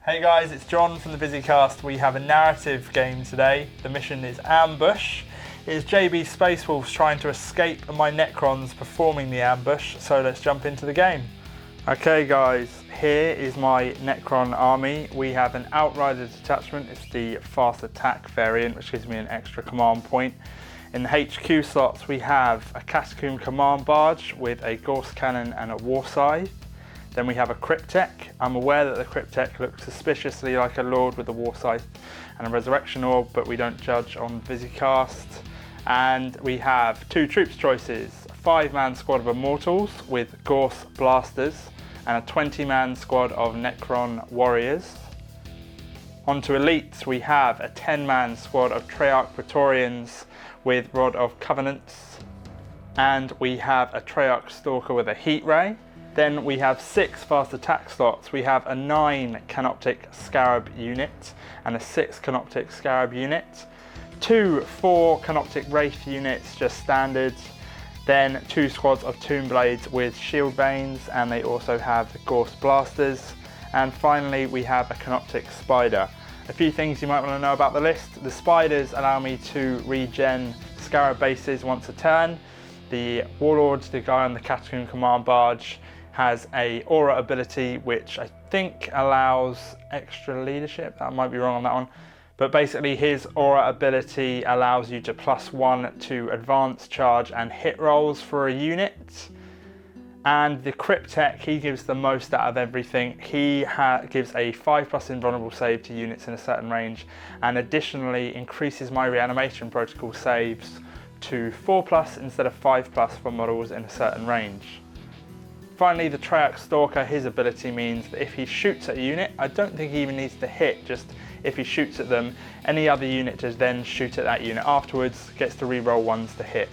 Hey guys, it's John from the Visicast. We have a narrative game today. The mission is Ambush. It is JB's Space Wolves trying to escape and my Necrons performing the ambush, so let's jump into the game. Okay guys, here is my Necron army. We have an Outrider detachment. It's the fast attack variant, which gives me an extra command point. In the HQ slots we have a Catacomb command barge with a Gorse cannon and a war scythe. Then we have a Cryptek. I'm aware that the Cryptek looks suspiciously like a Lord with a war scythe and a resurrection orb, but we don't judge on Visicast. And we have two troops choices, a 5-man squad of Immortals with Gorse blasters and a 20-man squad of Necron warriors. Onto elites, we have a 10-man squad of Treyarch Praetorians with Rod of Covenants, and we have a Treyarch Stalker with a Heat Ray. Then we have 6 fast attack slots. We have a 9 Canoptic Scarab unit and a 6 Canoptic Scarab unit. 2 4 Canoptic Wraith units, just standard. Then 2 squads of Tomb Blades with Shield Banes, and they also have the Gorse Blasters. And finally we have a Canoptic Spider. A few things you might want to know about the list. The Spiders allow me to regen Scarab bases once a turn. The Warlord, the guy on the Catacomb command barge, has a aura ability which I think allows extra leadership. That might be wrong on that one. But basically his aura ability allows you to +1 to advance, charge and hit rolls for a unit. And the Cryptek, he gives the most out of everything. He gives a 5+ invulnerable save to units in a certain range, and additionally increases my reanimation protocol saves to 4+ instead of 5+ for models in a certain range. Finally, the Treyarch Stalker, his ability means that if he shoots at a unit, I don't think he even needs to hit, just if he shoots at them, any other unit to then shoot at that unit afterwards gets to reroll ones to hit.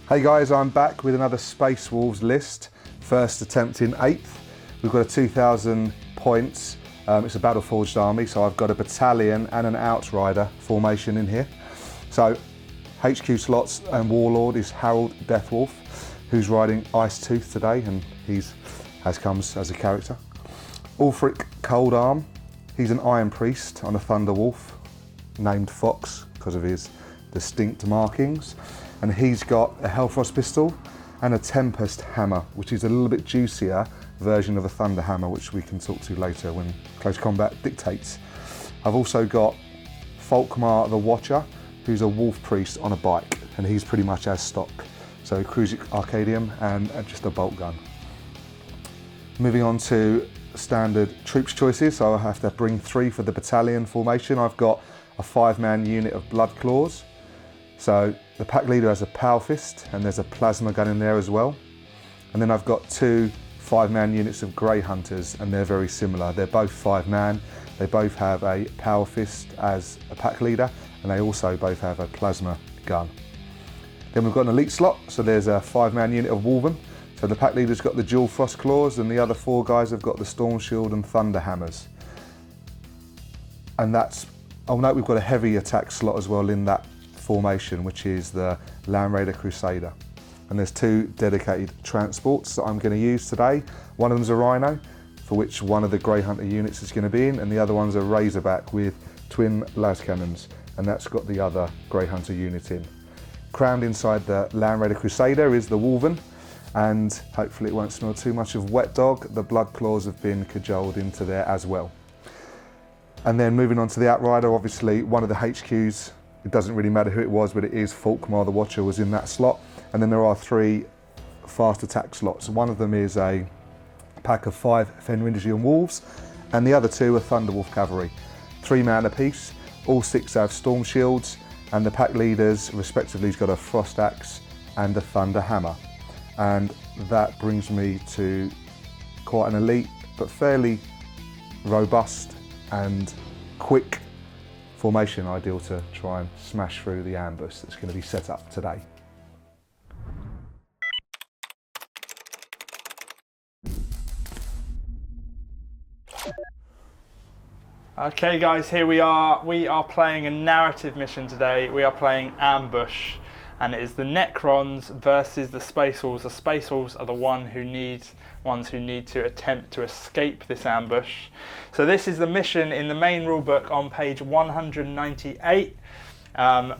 Hey guys, I'm back with another Space Wolves list. First attempt in 8th. We've got a 2,000 points. It's a battle forged army, so I've got a battalion and an Outrider formation in here. So HQ slots and Warlord is Harold Deathwolf, who's riding Icetooth today, and comes as a character. Ulfric Coldarm, he's an Iron Priest on a Thunder Wolf, named Fox because of his distinct markings, and he's got a Hellfrost pistol and a Tempest hammer, which is a little bit juicier version of a Thunder hammer, which we can talk to later when close combat dictates. I've also got Folkmar the Watcher, who's a Wolf Priest on a bike, and he's pretty much as stock. So Crucic Arcadium and just a bolt gun. Moving on to standard troops choices, so I have to bring 3 for the battalion formation. I've got a 5-man unit of Blood Claws. So the pack leader has a Power Fist and there's a plasma gun in there as well. And then I've got 2 5-man units of Grey Hunters, and they're very similar. They're both 5-man. They both have a Power Fist as a pack leader, and they also both have a plasma gun. Then we've got an elite slot, so there's a 5-man unit of Wolven. So the pack leader's got the dual Frost Claws, and the other 4 guys have got the Storm Shield and Thunder Hammers. And I'll note we've got a heavy attack slot as well in that formation, which is the Land Raider Crusader. And there's 2 dedicated transports that I'm going to use today. One of them's a Rhino, for which one of the Grey Hunter units is going to be in, and the other one's a Razorback with twin las cannons, and that's got the other Grey Hunter unit in. Crammed inside the Land Raider Crusader is the Wolven, and hopefully it won't smell too much of Wet Dog. The Blood Claws have been cajoled into there as well. And then moving on to the Outrider, obviously one of the HQs, it doesn't really matter who it was, but it is Folkmar the Watcher was in that slot. And then there are 3 fast attack slots. One of them is a pack of 5 Fenringian Wolves, and the other 2 are Thunderwolf Cavalry. 3 man apiece, all 6 have Storm Shields, and the pack leaders respectively has got a Frost Axe and a Thunder Hammer. And that brings me to quite an elite but fairly robust and quick formation, ideal to try and smash through the ambush that's going to be set up today. Okay guys, here we are. We are playing a narrative mission today. We are playing Ambush, and it is the Necrons versus the Space Wolves. The Space Wolves are the ones who need to attempt to escape this ambush. So this is the mission in the main rulebook on page 198.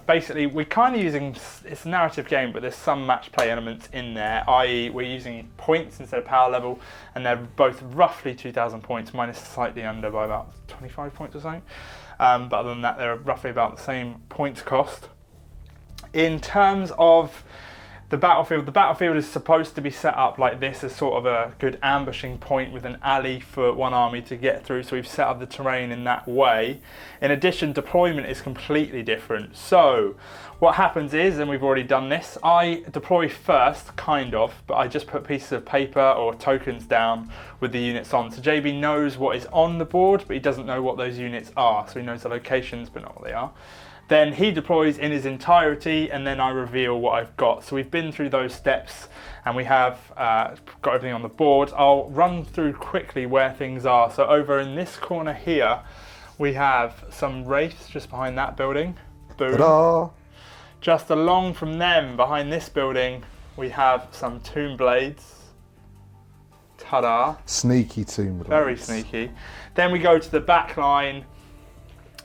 Basically, we're kind of using, it's a narrative game, but there's some match play elements in there, i.e. we're using points instead of power level, and they're both roughly 2,000 points, mine is slightly under by about 25 points or something. But other than that, they're roughly about the same points cost. In terms of the battlefield is supposed to be set up like this as sort of a good ambushing point with an alley for one army to get through, so we've set up the terrain in that way. In addition, deployment is completely different. So what happens is, and we've already done this, I deploy first, kind of, but I just put pieces of paper or tokens down with the units on. So JB knows what is on the board, but he doesn't know what those units are. So he knows the locations, but not what they are. Then he deploys in his entirety, and then I reveal what I've got. So we've been through those steps, and we have got everything on the board. I'll run through quickly where things are. So over in this corner here, we have some wraiths just behind that building. Boom. Ta-da! Just along from them, behind this building, we have some tomb blades. Ta-da! Sneaky tomb blades. Very sneaky. Then we go to the back line.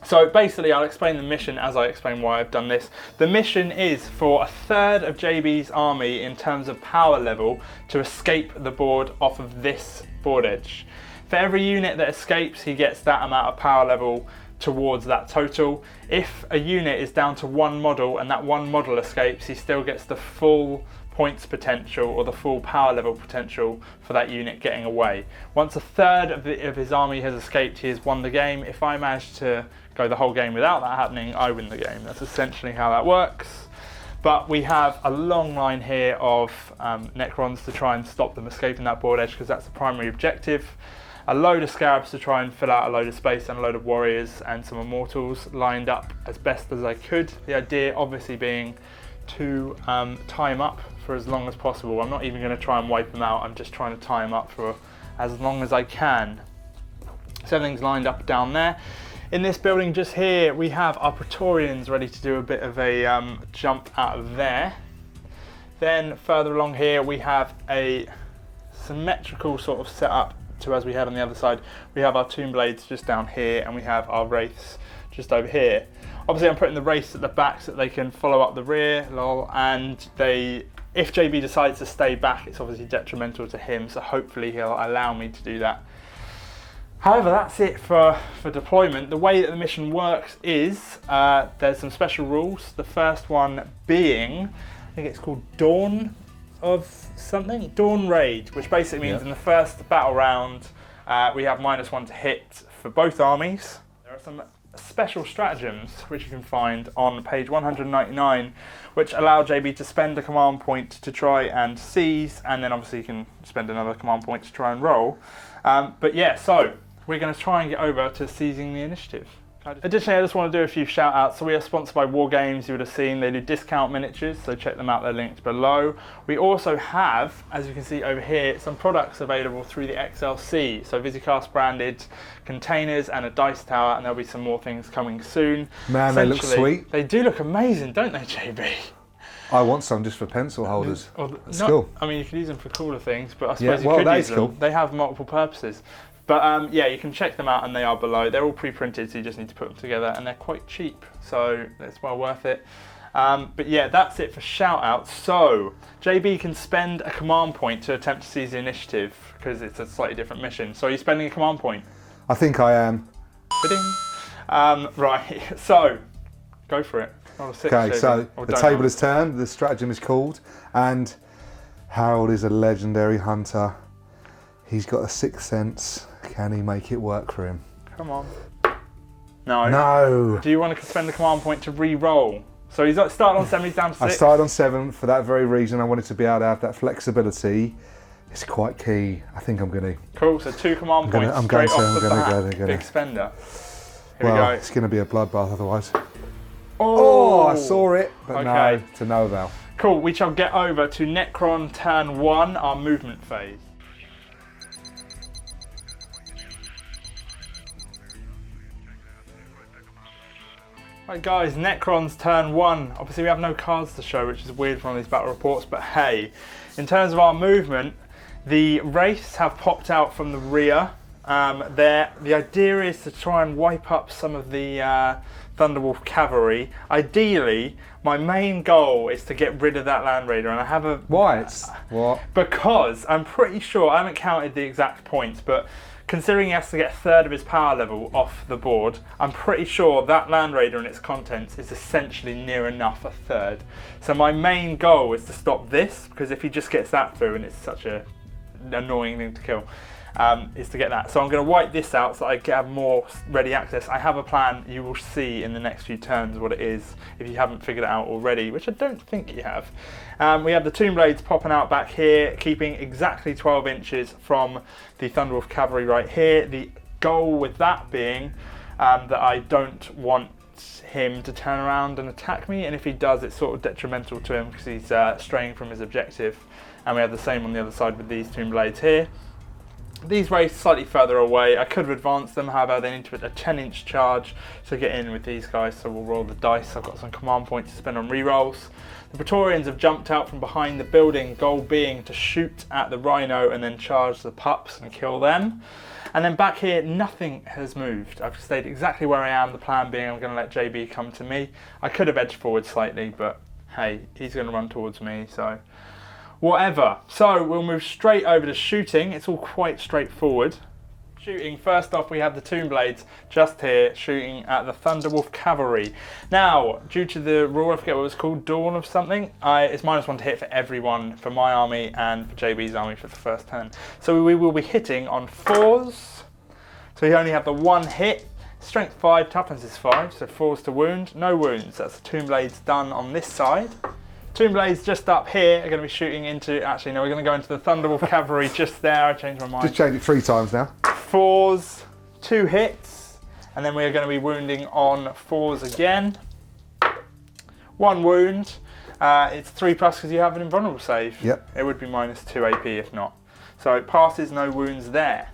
So basically, I'll explain the mission as I explain why I've done this. The mission is for a third of JB's army in terms of power level to escape the board off of this board edge. For every unit that escapes, he gets that amount of power level towards that total. If a unit is down to one model and that one model escapes, he still gets the full points potential or the full power level potential for that unit getting away. Once a third of his army has escaped, he has won the game. If I manage to go the whole game without that happening, I win the game. That's essentially how that works. But we have a long line here of Necrons to try and stop them escaping that board edge, because that's the primary objective. A load of Scarabs to try and fill out a load of space, and a load of Warriors and some Immortals lined up as best as I could. The idea obviously being to tie them up for as long as possible. I'm not even going to try and wipe them out, I'm just trying to tie them up for as long as I can. So everything's lined up down there. In this building just here, we have our Praetorians ready to do a bit of a jump out of there. Then further along here, we have a symmetrical sort of setup to as we had on the other side. We have our Tomb Blades just down here, and we have our Wraiths just over here. Obviously, I'm putting the Wraiths at the back so that they can follow up the rear, and if JB decides to stay back, it's obviously detrimental to him, so hopefully he'll allow me to do that. However, that's it for deployment. The way that the mission works is there's some special rules. The first one being, I think it's called Dawn of something? Dawn Raid, which basically means in the first battle round, we have -1 to hit for both armies. There are some special stratagems which you can find on page 199, which allow JB to spend a command point to try and seize, and then obviously you can spend another command point to try and roll. But yeah, so we're going to try and get over to seizing the initiative. Additionally, I just want to do a few shout outs. So we are sponsored by War Games. You would have seen they do discount miniatures, so check them out, they're linked below. We also have, as you can see over here, some products available through the XLC. So Visicast branded containers and a dice tower, and there'll be some more things coming soon. Man, they look sweet. They do look amazing, don't they, JB? I want some just for pencil holders. That's cool. I mean, you could use them for cooler things, but I suppose you well, could that use is them. cool. They have multiple purposes. But yeah, you can check them out, and they are below. They're all pre-printed, so you just need to put them together, and they're quite cheap, so it's well worth it. But yeah, that's it for shout-outs. So JB can spend a command point to attempt to seize the initiative, because it's a slightly different mission. So are you spending a command point? I think I am. Right, so go for it. Okay, so the table is turned, the stratagem is called, and Harold is a legendary hunter. He's got a sixth sense. Can he make it work for him? Come on. No. No. Do you want to spend the command point to re-roll? So he's started on 7, he's down to 6. I started on 7 for that very reason. I wanted to be able to have that flexibility. It's quite key. I think I'm going to. Cool, so 2 command points straight off the bat. Big spender. Here we go. It's going to be a bloodbath otherwise. Oh, I saw it, but no, to no avail. Cool, we shall get over to Necron turn 1, our movement phase. Right guys, Necrons turn 1. Obviously we have no cards to show, which is weird from these battle reports, but hey, in terms of our movement, the wraiths have popped out from the rear. The idea is to try and wipe up some of the Thunderwolf cavalry. Ideally, my main goal is to get rid of that Land Raider, and I have a... Why? What? Because I'm pretty sure, I haven't counted the exact points, but considering he has to get a third of his power level off the board, I'm pretty sure that Land Raider and its contents is essentially near enough a third. So my main goal is to stop this, because if he just gets that through, and it's such an annoying thing to kill, is to get that. So I'm going to wipe this out so I can have more ready access. I have a plan. You will see in the next few turns what it is if you haven't figured it out already, which I don't think you have. We have the Tomb Blades popping out back here, keeping exactly 12 inches from the Thunderwolf cavalry right here. The goal with that being that I don't want him to turn around and attack me, and if he does, it's sort of detrimental to him because he's straying from his objective. And we have the same on the other side with these Tomb Blades here. These wraiths slightly further away. I could have advanced them, however they need to put a 10-inch charge to get in with these guys, so we'll roll the dice. I've got some command points to spend on rerolls. The Praetorians have jumped out from behind the building, goal being to shoot at the Rhino and then charge the pups and kill them. And then back here, nothing has moved. I've stayed exactly where I am, the plan being I'm going to let JB come to me. I could have edged forward slightly, but hey, he's going to run towards me, so... whatever. So we'll move straight over to shooting. It's all quite straightforward. Shooting, first off we have the Tomb Blades just here shooting at the Thunderwolf cavalry. Now, due to the rule, I forget what it was called, Dawn of something, it's -1 to hit for everyone, for my army and for JB's army for the first turn. So we will be hitting on 4s. So we only have the 1 hit. Strength 5, toughness is 5, so 4s to wound. No wounds, that's the Tomb Blades done on this side. Tomb Blades just up here are going to be shooting into, actually no, we're going to go into the Thunderwolf cavalry just there. I changed my mind. Just changed it 3 times now. 4s, 2 hits, and then we are going to be wounding on 4s again. 1 wound. It's 3+ because you have an invulnerable save. Yep. It would be -2 AP if not. So it passes, no wounds there.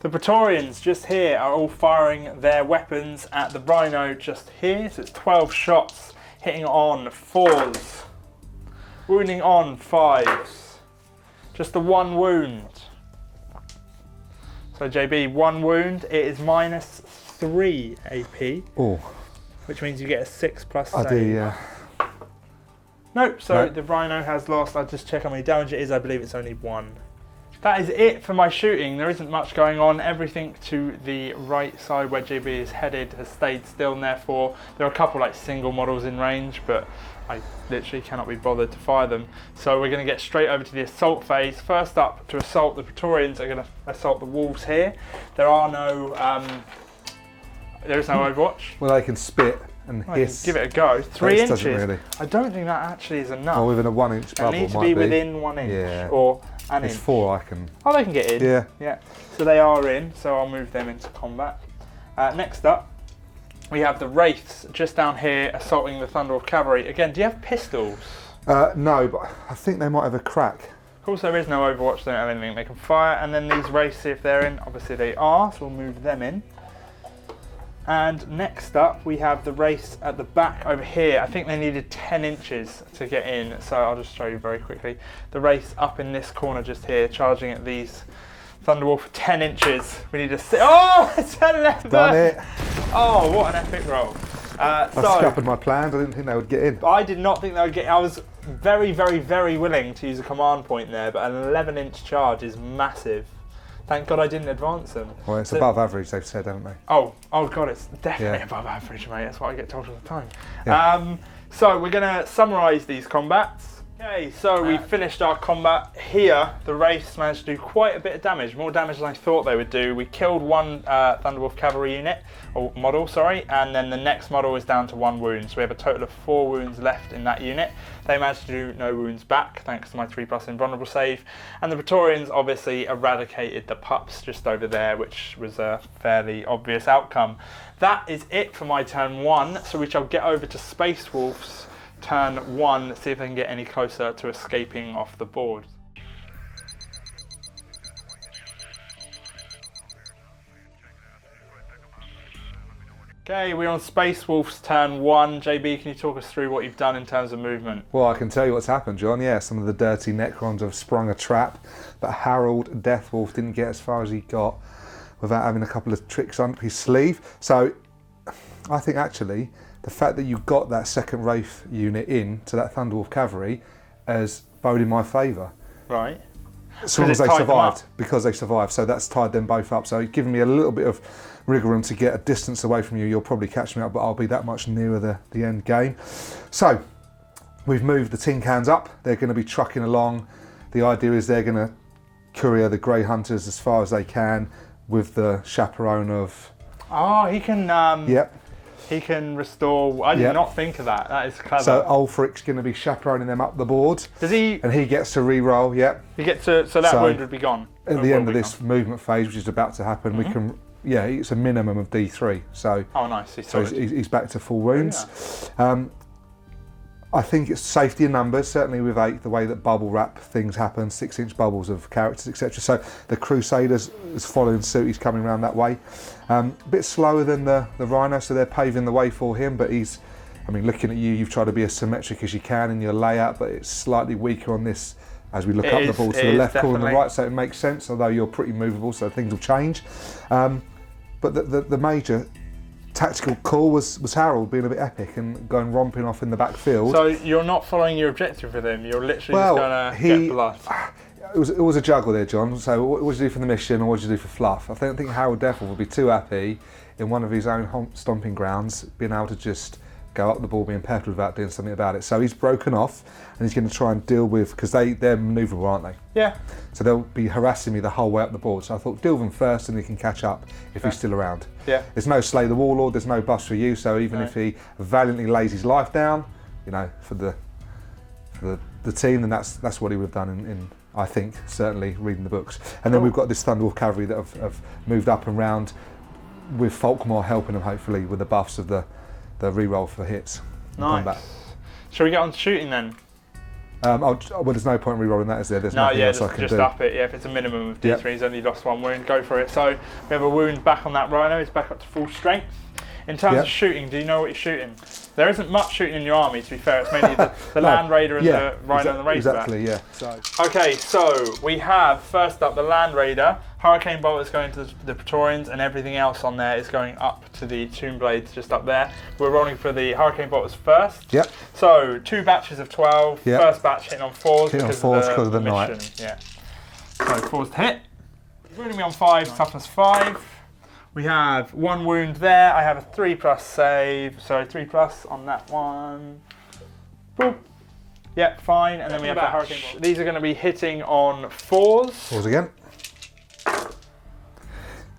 The Praetorians just here are all firing their weapons at the Rhino just here. So it's 12 shots hitting on 4s. Wounding on 5s. Just the 1 wound. So JB, 1 wound. It is -3 AP. Oh. Which means you get a 6+ save. I do, yeah. Nope, so No. the Rhino has lost. I'll just check how many damage it is. I believe it's only 1. That is it for my shooting. There isn't much going on. Everything to the right side where JB is headed has stayed still, and therefore there are a couple like single models in range, but I literally cannot be bothered to fire them. So we're going to get straight over to the assault phase. First up to assault, the Praetorians are going to assault the wolves here. There are no, there is no Overwatch. Well, they can spit and hiss. Give it a go. 3 Doesn't inches. really. I don't think that actually is enough. Oh, within a 1-inch bubble They need to might be within 1 inch, Yeah. or an It's inch. 4 I can. Oh, they can get in. Yeah. Yeah. So they are in. So I'll move them into combat. Next up, we have the Wraiths just down here assaulting the Thunderwolf cavalry. Again, do you have pistols? No, but I think they might have a crack. Of course, there is no Overwatch. They don't have anything they can fire. And then these Wraiths, see if they're in. Obviously, they are. So we'll move them in. And next up, we have the Wraiths at the back over here. I think they needed 10 inches to get in, so I'll just show you very quickly. The Wraiths up in this corner just here, charging at these Thunderwolf 10 inches. We need to see. Oh, it's 11! Done it. Oh, what an epic roll. I scuppered my plans. I didn't think they would get in. I did not think they would get in. I was very, very, very willing to use a command point there, but an 11-inch charge is massive. Thank God I didn't advance them. Well, it's above average, they've said, haven't they? Oh God, it's definitely Yeah. above average, mate. That's what I get told all the time. Yeah. So we're going to summarise these combats. Okay, so we finished our combat here. The Wraiths managed to do quite a bit of damage, more damage than I thought they would do. We killed 1 Thunderwolf cavalry unit, or model, sorry, and then the next model is down to 1 wound. So we have a total of 4 wounds left in that unit. They managed to do no wounds back, thanks to my 3+ invulnerable save. And the Praetorians obviously eradicated the pups just over there, which was a fairly obvious outcome. That is it for my turn 1, so we shall get over to Space Wolves turn 1, see if they can get any closer to escaping off the board. Okay, we're on Space Wolf's turn 1. JB, can you talk us through what you've done in terms of movement? Well, I can tell you what's happened, John. Yeah, some of the dirty Necrons have sprung a trap, but Harold Deathwolf didn't get as far as he got without having a couple of tricks up his sleeve. So I think actually the fact that you got that second Wraith unit in to that Thunderwolf cavalry has bowed in my favour. Right. As long as they survived, because they survived. So that's tied them both up. So it's given me a little bit of wriggle room to get a distance away from you. You'll probably catch me up, but I'll be that much nearer the end game. So we've moved the tin cans up. They're going to be trucking along. The idea is they're going to courier the Grey Hunters as far as they can with the chaperone of... Oh, he can... Yep. He can restore... I did not think of that. That is clever. So Ulfric's going to be chaperoning them up the board. Does he... And he gets to re-roll, yep. He gets to... So that wound would be gone. At the end of this movement phase, which is about to happen, we can... Yeah, it's a minimum of D3. So... Oh, nice. He's back to full wounds. Yeah. I think it's safety in numbers, certainly with 8, the way that bubble wrap things happen, 6-inch bubbles of characters, etc. So the Crusaders is following suit, he's coming around that way. A bit slower than the Rhino, so they're paving the way for him, but he's, I mean, looking at you, you've tried to be as symmetric as you can in your layout, but it's slightly weaker on this as we look up the ball to the left corner and the right, so it makes sense, although you're pretty movable, so things will change. But the major tactical call was Harold being a bit epic and going romping off in the backfield. So you're not following your objective with him, you're literally just going to get bluff. It was a juggle there, John. So what did you do for the mission or what did you do for fluff? I don't think Harold Deathwolf would be too happy in one of his own stomping grounds being able to just go up the ball being peppered without doing something about it. So he's broken off and he's going to try and deal with, because they're manoeuvrable, aren't they? Yeah. So they'll be harassing me the whole way up the board. So I thought deal with them first and he can catch up if he's still around. Yeah. There's no Slay the Warlord, there's no bust for you, so even if he valiantly lays his life down, you know, for the team, then that's what he would have done in I think, certainly reading the books. And then we've got this Thunderwolf cavalry that have moved up and round with Falkmore helping them hopefully with the buffs of the re-roll for hits. Nice. Shall we get on to shooting then? Well, there's no point in re-rolling that, is there? There's nothing else I can do. Just up it. Yeah, if it's a minimum of D3, he's only lost 1 wound, go for it. So we have a wound back on that Rhino. He's back up to full strength. In terms of shooting, do you know what you're shooting? There isn't much shooting in your army, to be fair. It's mainly the Land Raider and the Rhino and the Razorback. Exactly, yeah. So. Okay, so we have, first up, the Land Raider. Hurricane Bolt is going to the Praetorians, and everything else on there is going up to the Tomb Blades just up there. We're rolling for the Hurricane Bolters first. Yep. So 2 batches of 12. Yep. First batch hitting on 4s because of the mission. Knight. Yeah. So 4s to hit. Wounding me on 5, toughness 5. We have 1 wound there. I have a 3+ save. So 3+ on that one. Boop. Yep, fine. And then we have the Hurricane Bolt. These are going to be hitting on 4s. 4s again.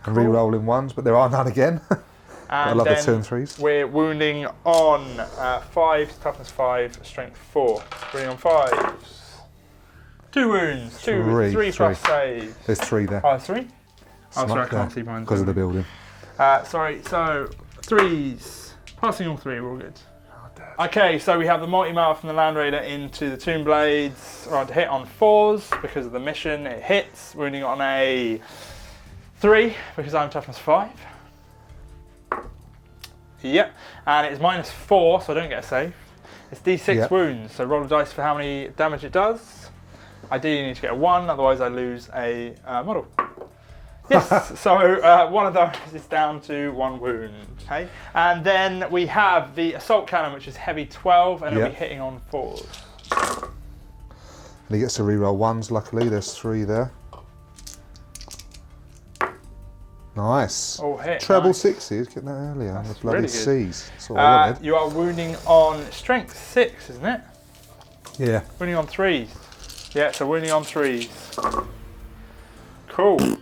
And re-rolling 1s, but there are none again. I love the 2 and 3s. We're wounding on 5s, toughness 5, strength 4. Wounding on 5s. 2 wounds, 3+ saves. There's 3 there. Oh, 3? Oh, sorry, I can't see mine. Because of the building. Sorry, so 3s. Passing all 3, we're all good. Okay, so we have the multi-mile from the Land Raider into the Tomb Blades. We're on to hit on 4s because of the mission. It hits, wounding on a 3 because I'm toughness 5. Yep, and it's -4, so I don't get a save. It's D6 wounds, so roll a dice for how many damage it does. Ideally you need to get a 1, otherwise I lose a model. Yes, so one of those is down to 1 wound. Okay, and then we have the assault cannon, which is heavy 12, and it'll be hitting on 4s. And he gets to re-roll 1s. Luckily, there's 3 there. Nice. Oh, hit. Treble nice. 6s. Getting that earlier. That's the bloody really C's. That's what I wanted. You are wounding on strength 6, isn't it? Yeah. Wounding on 3s. Yeah, so wounding on 3s. Cool.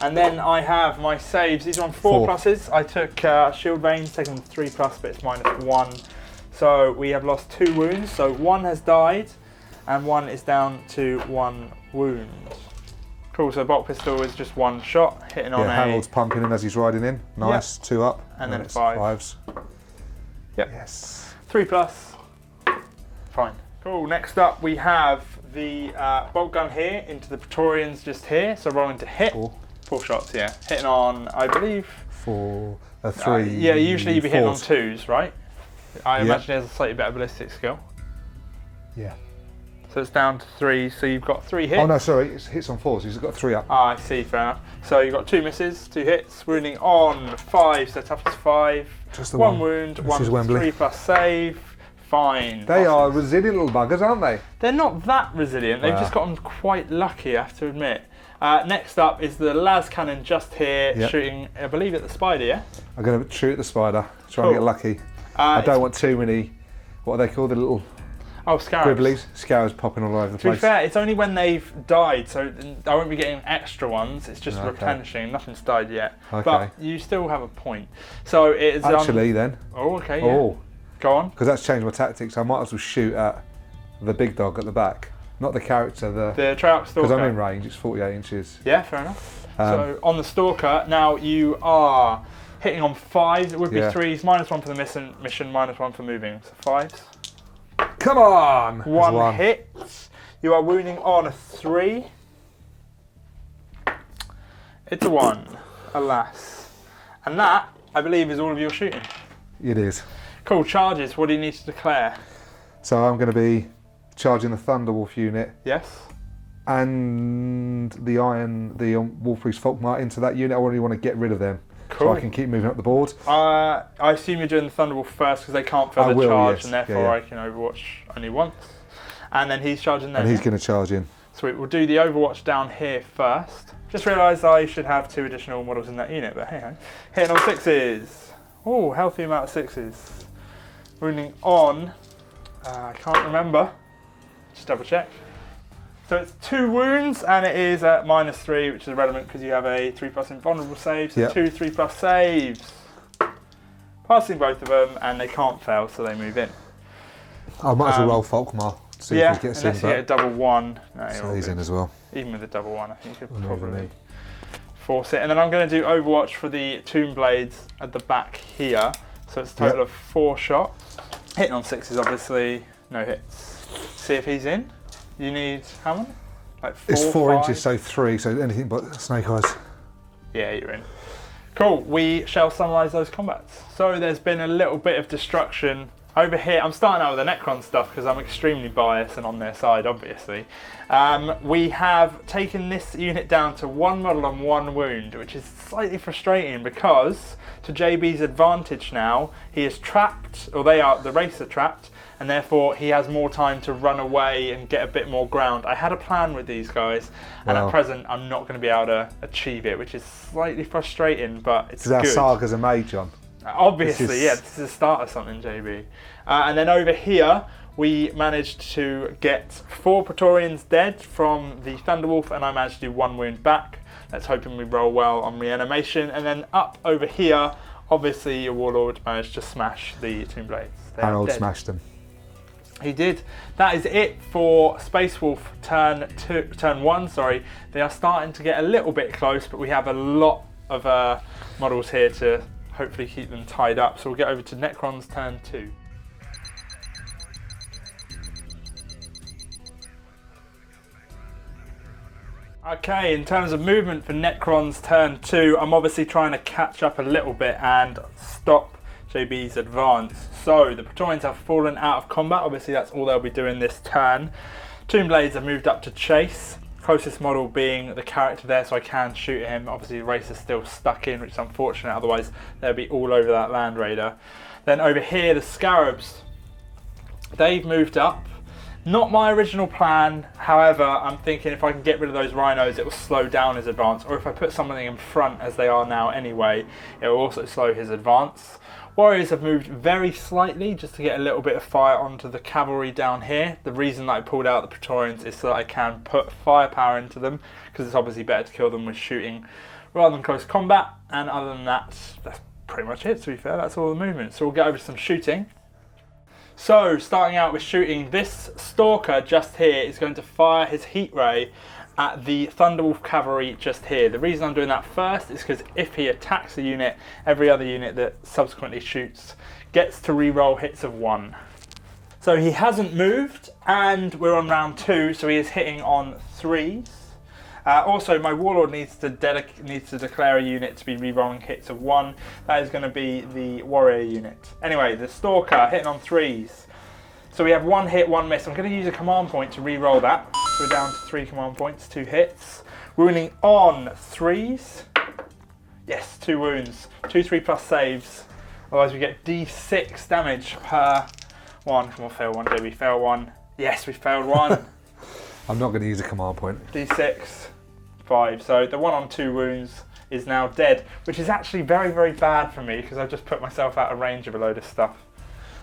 And then I have my saves. These are on 4 pluses. I took shield veins, taking them to 3+, but it's -1. So we have lost 2 wounds. So 1 has died, and 1 is down to 1 wound. Cool. So bolt pistol is just 1 shot, hitting on Harold's pumping him as he's riding in. Nice. 2 up. And then it's 5s. Yep. Yes. 3+. Fine. Cool. Next up we have the bolt gun here into the Praetorians just here. So rolling to hit. 4 shots, yeah. Hitting on, I believe, 3. Yeah, usually you'd be hitting on fours. 2s, right? I imagine he has a slightly better ballistic skill. Yeah. So it's down to 3, so you've got 3 hits. Oh no, sorry, it's hits on 4s. He's got 3 up. Ah, I see, fair enough. So you've got 2 misses, 2 hits, wounding on 5, so toughness 5. Just the 1 wound, 3 plus save. Fine. They are resilient little buggers, aren't they? They're not that resilient. They've just gotten quite lucky, I have to admit. Next up is the las cannon just here, shooting, I believe, at the spider, yeah? I'm going to shoot at the spider, try and get lucky. I don't want too many, what are they called, the little scarabs. gribblies? Scarabs popping all over the To place. be fair, it's only when they've died, so I won't be getting extra ones. It's just replenishing. Nothing's died yet. Okay. But you still have a point. So it is... Actually then. Oh, okay, yeah. Oh. Go on. Because that's changed my tactics. I might as well shoot at the big dog at the back. Not the character, the Treyarch Stalker. Because I'm in range, it's 48 inches. Yeah, fair enough. So on the Stalker, now you are hitting on 5s. It would be 3s, -1 for the mission, -1 for moving. So 5s. Come on! 1 hit. You are wounding on a 3. It's a 1, alas. And that, I believe, is all of your shooting. It is. Cool, charges, what do you need to declare? So I'm going to be charging the Thunderwolf unit. Yes. And the Wolfpriest Folkmart into that unit. I really want to get rid of them. Cool. So I can keep moving up the board. I assume you're doing the Thunderwolf first because they can't fill the charge, and therefore I can Overwatch only once. And then he's charging there. And he's going to charge in. Sweet, we'll do the Overwatch down here first. Just realised I should have 2 additional models in that unit, but hey ho. Hitting on 6s. Oh, healthy amount of 6s. Wounding on, I can't remember. Just double check. So it's 2 wounds, and it is at -3, which is irrelevant because you have a 3+ invulnerable save. So 2 3+ saves. Passing both of them, and they can't fail, so they move in. I might as well roll Folkmar. See if he gets unless in. you get a double 1. No, so he's in as well. Even with a double 1, I think you could probably force it. And then I'm going to do Overwatch for the Tomb Blades at the back here. So it's a total of 4 shots. Hitting on 6s, obviously, no hits. See if he's in. You need how many? Like 4, It's 4 5? inches, so 3, so anything but snake eyes. Yeah, you're in. Cool, we shall summarise those combats. So there's been a little bit of destruction over here. I'm starting out with the Necron stuff because I'm extremely biased and on their side, obviously. We have taken this unit down to 1 model and 1 wound, which is slightly frustrating because, to JB's advantage now, he is trapped, or the race are trapped, and therefore he has more time to run away and get a bit more ground. I had a plan with these guys, and at present I'm not going to be able to achieve it, which is slightly frustrating, but it's good. Because our Saga's a mage, John. Obviously, this is the start of something, JB. And then over here, we managed to get 4 Praetorians dead from the Thunderwolf, and I managed to do 1 wound back. Let's hope we roll well on reanimation. And then up over here, obviously your Warlord managed to smash the Tomb Blades. Harold smashed them. He did. That is it for Space Wolf turn 1. Sorry, they are starting to get a little bit close, but we have a lot of models here to hopefully keep them tied up. So we'll get over to Necron's turn 2. Okay, in terms of movement for Necron's turn 2, I'm obviously trying to catch up a little bit and stop JB's advance. So the Praetorians have fallen out of combat. Obviously that's all they'll be doing this turn. Tomb Blades have moved up to chase. Closest model being the character there, so I can shoot him. Obviously the race is still stuck in, which is unfortunate, otherwise they'll be all over that Land Raider. Then over here, the Scarabs, they've moved up. Not my original plan, however, I'm thinking if I can get rid of those rhinos, it will slow down his advance, or if I put something in front as they are now anyway, it will also slow his advance. Warriors have moved very slightly just to get a little bit of fire onto the cavalry down here. The reason that I pulled out the Praetorians is so that I can put firepower into them, because it's obviously better to kill them with shooting rather than close combat. And other than that, that's pretty much it, to be fair. That's all the movement. So we'll get over to some shooting. So starting out with shooting, this Stalker just here is going to fire his heat ray at the Thunderwolf cavalry just here. The reason I'm doing that first is because if he attacks a unit, every other unit that subsequently shoots gets to re-roll hits of 1. So he hasn't moved, and we're on round 2, so he is hitting on 3s. Also, my Warlord needs to declare a unit to be rerolling hits of 1. That is going to be the Warrior unit. Anyway, the Stalker hitting on 3s. So we have 1 hit, 1 miss. I'm going to use a command point to re-roll that. So we're down to 3 command points, 2 hits. Wounding on 3s. Yes, 2 wounds. 2 3+ saves. Otherwise we get D6 damage per 1. Come on, fail 1, JB, fail 1. Yes, we failed 1. I'm not going to use a command point. D6, 5. So the 1 on 2 wounds is now dead, which is actually very, very bad for me because I've just put myself out of range of a load of stuff.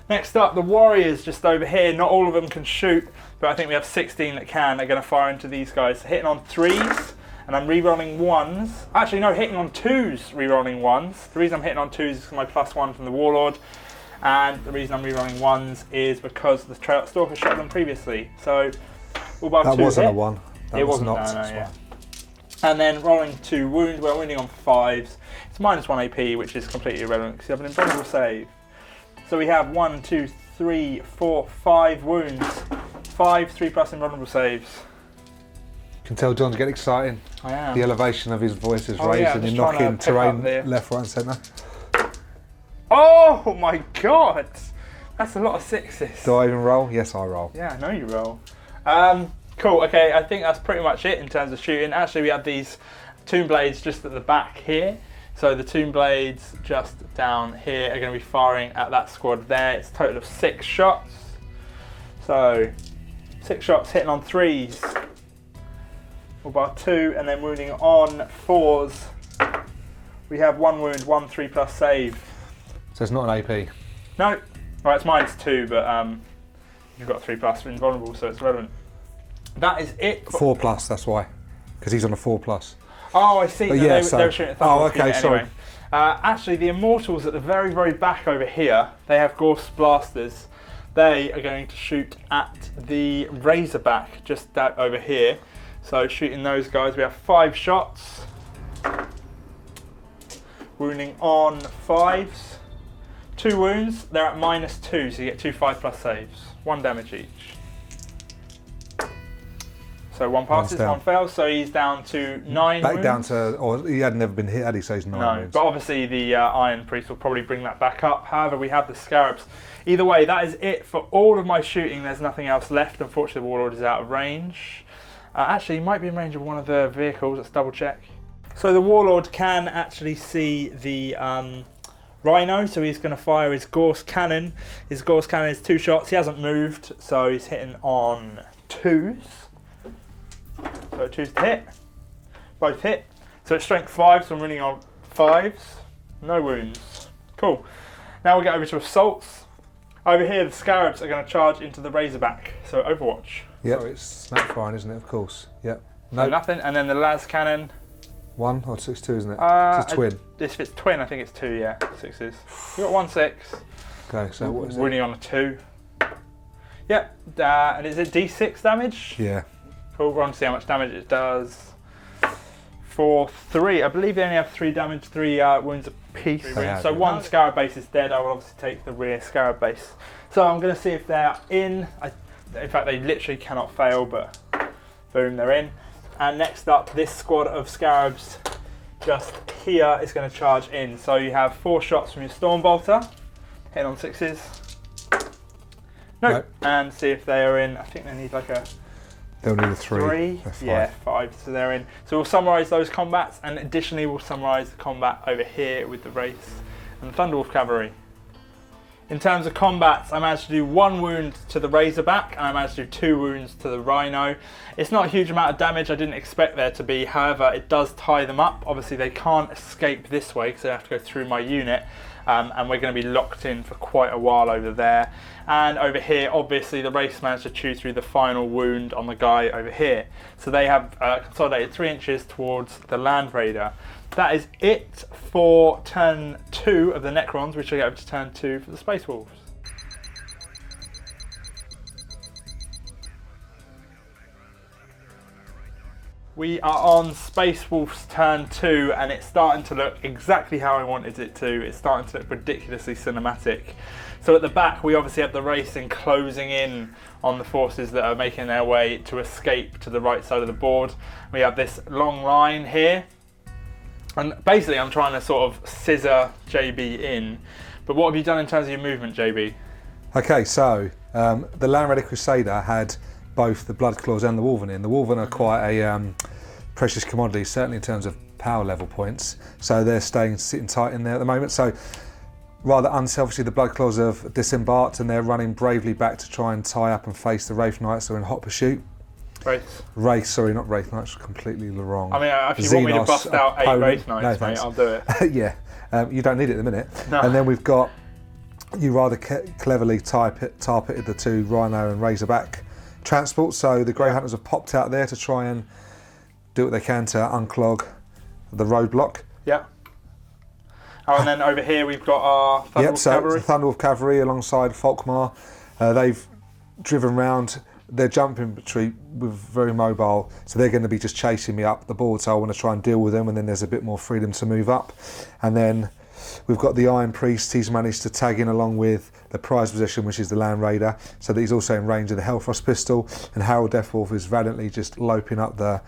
Next up, the Warriors just over here. Not all of them can shoot, but I think we have 16 that can. They're going to fire into these guys. Hitting on 3s, and I'm re-rolling 1s. Actually, no, hitting on 2s, re-rolling 1s. The reason I'm hitting on 2s is my +1 from the Warlord, and the reason I'm re-rolling 1s is because the Stalker shot them previously. So, all by 2 That wasn't hit. a 1. It wasn't, no, yeah. And then rolling 2 wounds, we're wounding on 5s. It's -1 AP, which is completely irrelevant because you have an invulnerable save. So we have 1, 2, 3, 4, 5 wounds. 5 3+ invulnerable saves. You can tell John's getting exciting. I am. The elevation of his voice is Oh, raised yeah, and just you're trying to knocking pick up terrain the- left, right and centre. Oh my god! That's a lot of 6s. Do I even roll? Yes, I roll. Yeah, I know you roll. Cool, okay, I think that's pretty much it in terms of shooting. Actually, we have these Tomb Blades just at the back here. So the Tomb Blades just down here are going to be firing at that squad there. It's a total of 6 shots. So 6 shots hitting on 3s. All bar 2, and then wounding on 4s. We have 1 wound, 1 3+ save. So it's not an AP. No, well, it's -2, but you've got 3+ invulnerable, so it's relevant. That is it. 4+, that's why. Because he's on a 4+. Oh, I see. But No, yeah, they were shooting at Thunderbolt okay, unit sorry. anyway. Actually, the Immortals at the very, very back over here, they have Gorse Blasters. They are going to shoot at the Razorback just over here. So shooting those guys, we have 5 shots. Wounding on 5s. 2 wounds, they're at -2, so you get 2 5+ saves. 1 damage each. So 1 passes, 1 fails, so he's down to 9 Back wounds. down to, or he had never been hit, had he? So he's 9 No, wounds. but obviously the Iron Priest will probably bring that back up. However, we have the Scarabs. Either way, that is it for all of my shooting. There's nothing else left. Unfortunately, the Warlord is out of range. Actually, he might be in range of one of the vehicles. Let's double check. So the Warlord can actually see the Rhino, so he's going to fire his Gorse Cannon. His Gorse Cannon is 2 shots. He hasn't moved, so he's hitting on 2s. So 2s to hit. Both hit. So it's strength 5, so I'm running on 5s. No wounds. Cool. Now we get over to assaults. Over here, the Scarabs are going to charge into the Razorback. So Overwatch. Yep, so it's snap firing, isn't it? Of course. Yep. No, nothing. And then the Las Cannon. 1 or 6 2, isn't it? It's a twin. If it's twin, I think it's 2. Yeah, 6s. You got 1 6. Okay, so what is it? Winning on a 2. Yep. And is it D6 damage? Yeah. Cool. We're on to see how much damage it does. For 3, I believe they only have 3 damage, 3 wounds apiece. So 1 Scarab base is dead. I will obviously take the rear Scarab base. So I'm going to see if they're in. In fact, they literally cannot fail, but boom, they're in. And next up, this squad of Scarabs just here is going to charge in. So you have 4 shots from your Stormbolter, hitting on 6s. Nope. And see if they are in. I think they need like a... They'll need a 3. Yeah, 5, so they're in. So we'll summarise those combats, and additionally we'll summarise the combat over here with the Wraiths and the Thunderwolf Cavalry. In terms of combats, I managed to do 1 wound to the Razorback, and I managed to do 2 wounds to the Rhino. It's not a huge amount of damage, I didn't expect there to be, however it does tie them up. Obviously they can't escape this way because they have to go through my unit, and we're going to be locked in for quite a while over there. And over here, obviously the Wraiths managed to chew through the final wound on the guy over here. So they have consolidated 3 inches towards the Land Raider. That is it for turn 2 of the Necrons, which will get over to turn 2 for the Space Wolves. We are on Space Wolf's turn 2, and it's starting to look exactly how I wanted it to. It's starting to look ridiculously cinematic. So at the back, we obviously have the racing closing in on the forces that are making their way to escape to the right side of the board. We have this long line here. And basically, I'm trying to sort of scissor JB in. But what have you done in terms of your movement, JB? Okay, so the Land Raider Crusader had both the Blood Claws and the Wolven in. The Wolven are quite a precious commodity, certainly in terms of power level points. So they're sitting tight in there at the moment. So rather unselfishly, the Blood Claws have disembarked and they're running bravely back to try and tie up and face the Wraith Knights who are in hot pursuit. Wraith, sorry, not Wraith Knights, completely wrong. I mean, if you want me to bust out 8 Wraith Knights, mate, I'll do it. Yeah, you don't need it at the minute. No. And then we've got, you rather cleverly tar-pitted the 2 Rhino and Razorback transports, so the Grey Hunters have popped out there to try and do what they can to unclog the roadblock. Yeah. Oh, and then over here we've got our Thunderwolf Cavalry. Thunderwolf Cavalry alongside Folkmar. They've driven round. Their jump infantry were very mobile, so they're going to be just chasing me up the board, so I want to try and deal with them, and then there's a bit more freedom to move up. And then we've got the Iron Priest. He's managed to tag in along with the prize possession, which is the Land Raider, so that he's also in range of the Hellfrost pistol. And Harold Deathwolf is valiantly just loping up the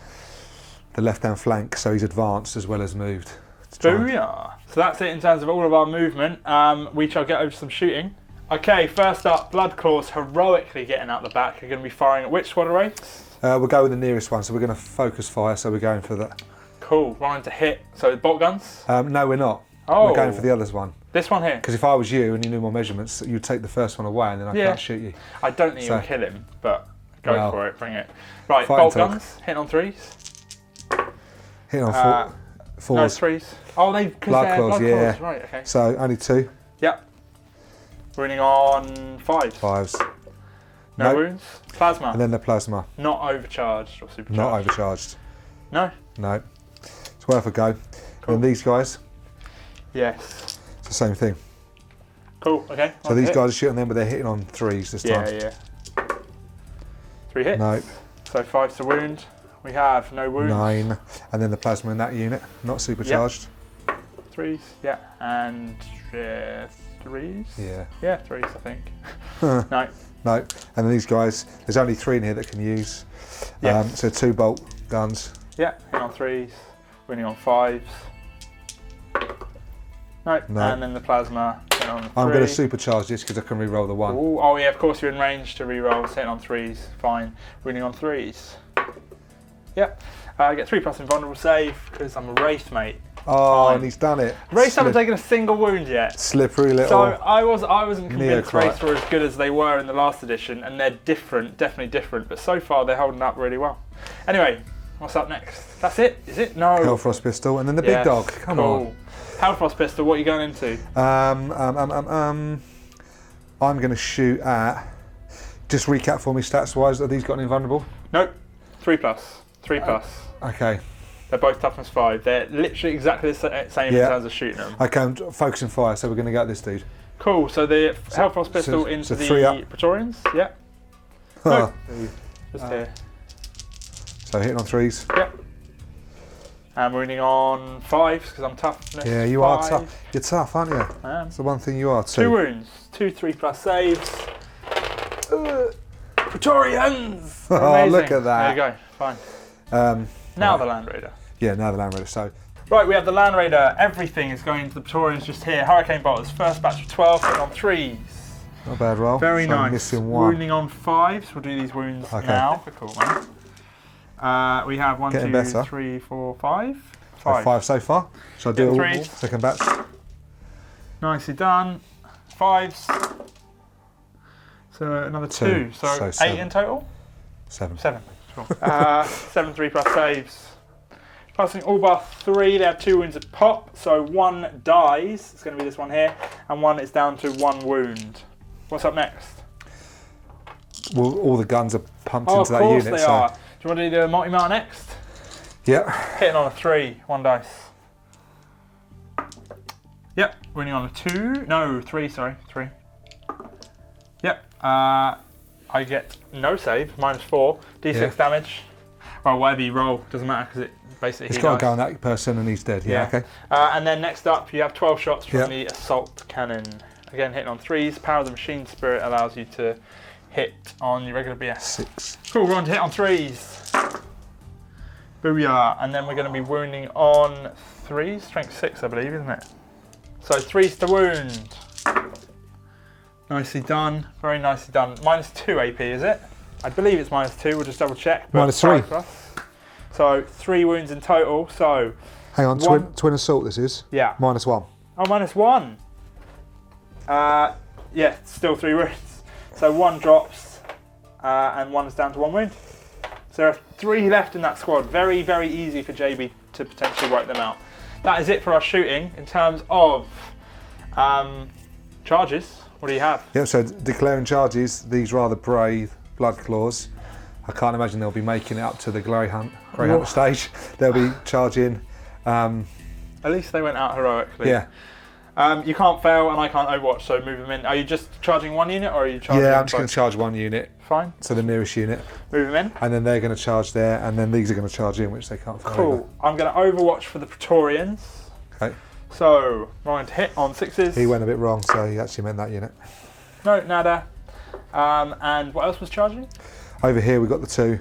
left-hand flank, so he's advanced as well as moved. Booyah! So that's it in terms of all of our movement. We shall get over to some shooting. Okay, first up, Blood Claws heroically getting out the back. Are going to be firing at which squad of Wraiths? We'll go with the nearest one, so we're going to focus fire, so we're going for that. Cool, running to hit. So bolt guns? No, we're not. Oh. We're going for the others one. This one here? Because if I was you and you knew my meameasurements, you'd take the first one away and then I can't shoot you. I don't think you'll kill him, but go for it, bring it. Right, bolt guns, hitting on 3s. Hitting on 4s. No, 3s. Oh, Blood Claws, yeah. Right, okay. So only 2. Yep. Running on 5s. 5s. No wounds. Plasma. And then the plasma. Not overcharged or supercharged. Not overcharged. No? No. It's worth a go. Cool. And these guys? Yes. It's the same thing. Cool, okay. So these guys are shooting them, but they're hitting on 3s this time. Yeah. 3 hits. No. So 5s to wound. We have no wounds. 9. And then the plasma in that unit, not supercharged. Yep. 3s, yeah. And 3s? Yeah. Yeah, 3s, I think. No. No. And then these guys, there's only 3 in here that can use. Yes. So 2 bolt guns. Yeah, hitting on 3s, winning on 5s. No. And then the plasma hitting on 3. I'm going to supercharge this because I can re-roll the 1. Ooh, oh yeah, of course you're in range to re-roll, hitting on 3s, fine. Winning on 3s. Yep. I get 3+ invulnerable save because I'm a Wraith, mate. Oh, and he's done it. Wraiths haven't taken a single wound yet. Slippery little. So I wasn't convinced Neocryte. Wraiths were as good as they were in the last edition, and they're different, definitely different. But so far they're holding up really well. Anyway, what's up next? That's it? Is it? No. Hellfrost pistol, and then the big dog. Come on. Hellfrost pistol. What are you going into? I'm going to shoot at. Just recap for me stats wise. Have these got an invulnerable? Nope. 3+. 3+. Okay. They're both toughness 5. They're literally exactly the same in terms of shooting them. Okay, I'm focusing fire, so we're going to go at this dude. Cool. So the Hellfrost pistol into the Praetorians. Yeah. No. Just here. So hitting on 3s. Yep. And we're running on 5s because I'm toughness. Yeah, you 5. are tough. You're tough, aren't you? I am. That's the one thing you are. 2 wounds. 2 3+ saves. Praetorians! Oh, look at that. There you go. Fine. Now the Land Raider. Yeah, now the Land Raider. So. Right, we have the Land Raider. Everything is going to the Praetorians just here. Hurricane bolters. First batch of 12 hitting on 3s. Not a bad roll. Very nice. Missing 1. Wounding on 5s. We'll do these wounds now. Cool, man. We have 1, 2, 3, 4, 5. 5 so far. Shall I do all 3s. Second batch? Nicely done. 5s. So another 2. So 8 in total? 7. 7. Cool. 7 3+ saves. Passing all bar 3, they have 2 wounds at pop, so 1 dies, it's going to be this one here, and 1 is down to 1 wound. What's up next? Well, all the guns are pumped into that unit. Of course they are. Do you want to do the multi-mart next? Yep. Hitting on a 3, 1 dice. Yep, winning on a 2, no, 3, sorry, 3. Yep, I get no save, -4, d6 damage. Well, whatever you roll, doesn't matter because it basically. It's got to go on that person and he's dead. Yeah. Okay. And then next up, you have 12 shots from the assault cannon. Again, hitting on 3s. Power of the machine spirit allows you to hit on your regular BS. 6. Cool, we're on to hit on 3s. Booyah. And then we're going to be wounding on 3s. Strength 6, I believe, isn't it? So 3s to wound. Nicely done. Very nicely done. -2 AP, is it? I believe it's -2. We'll just double check. -3. So 3 wounds in total. So. Hang on, twin assault this is? Yeah. -1. Oh, -1. Yeah, still 3 wounds. So 1 drops and 1 is down to 1 wound. So there are 3 left in that squad. Very, very easy for JB to potentially wipe them out. That is it for our shooting. In terms of charges, what do you have? Yeah, so declaring charges, these rather brave blood claws. I can't imagine they'll be making it up to the Grey Hunter stage. They'll be charging. At least they went out heroically. Yeah. You can't fail and I can't overwatch, so move them in. Are you just charging 1 unit or are you charging? Yeah, I'm just going to charge 1 unit. Fine. So the nearest unit. Move them in. And then they're going to charge there, and then these are going to charge in, which they can't fail. Cool. Over. I'm going to overwatch for the Praetorians. Okay. So, we're going to hit on 6s. He went a bit wrong, so he actually meant that unit. No, nada. And what else was charging? Over here we've got the 2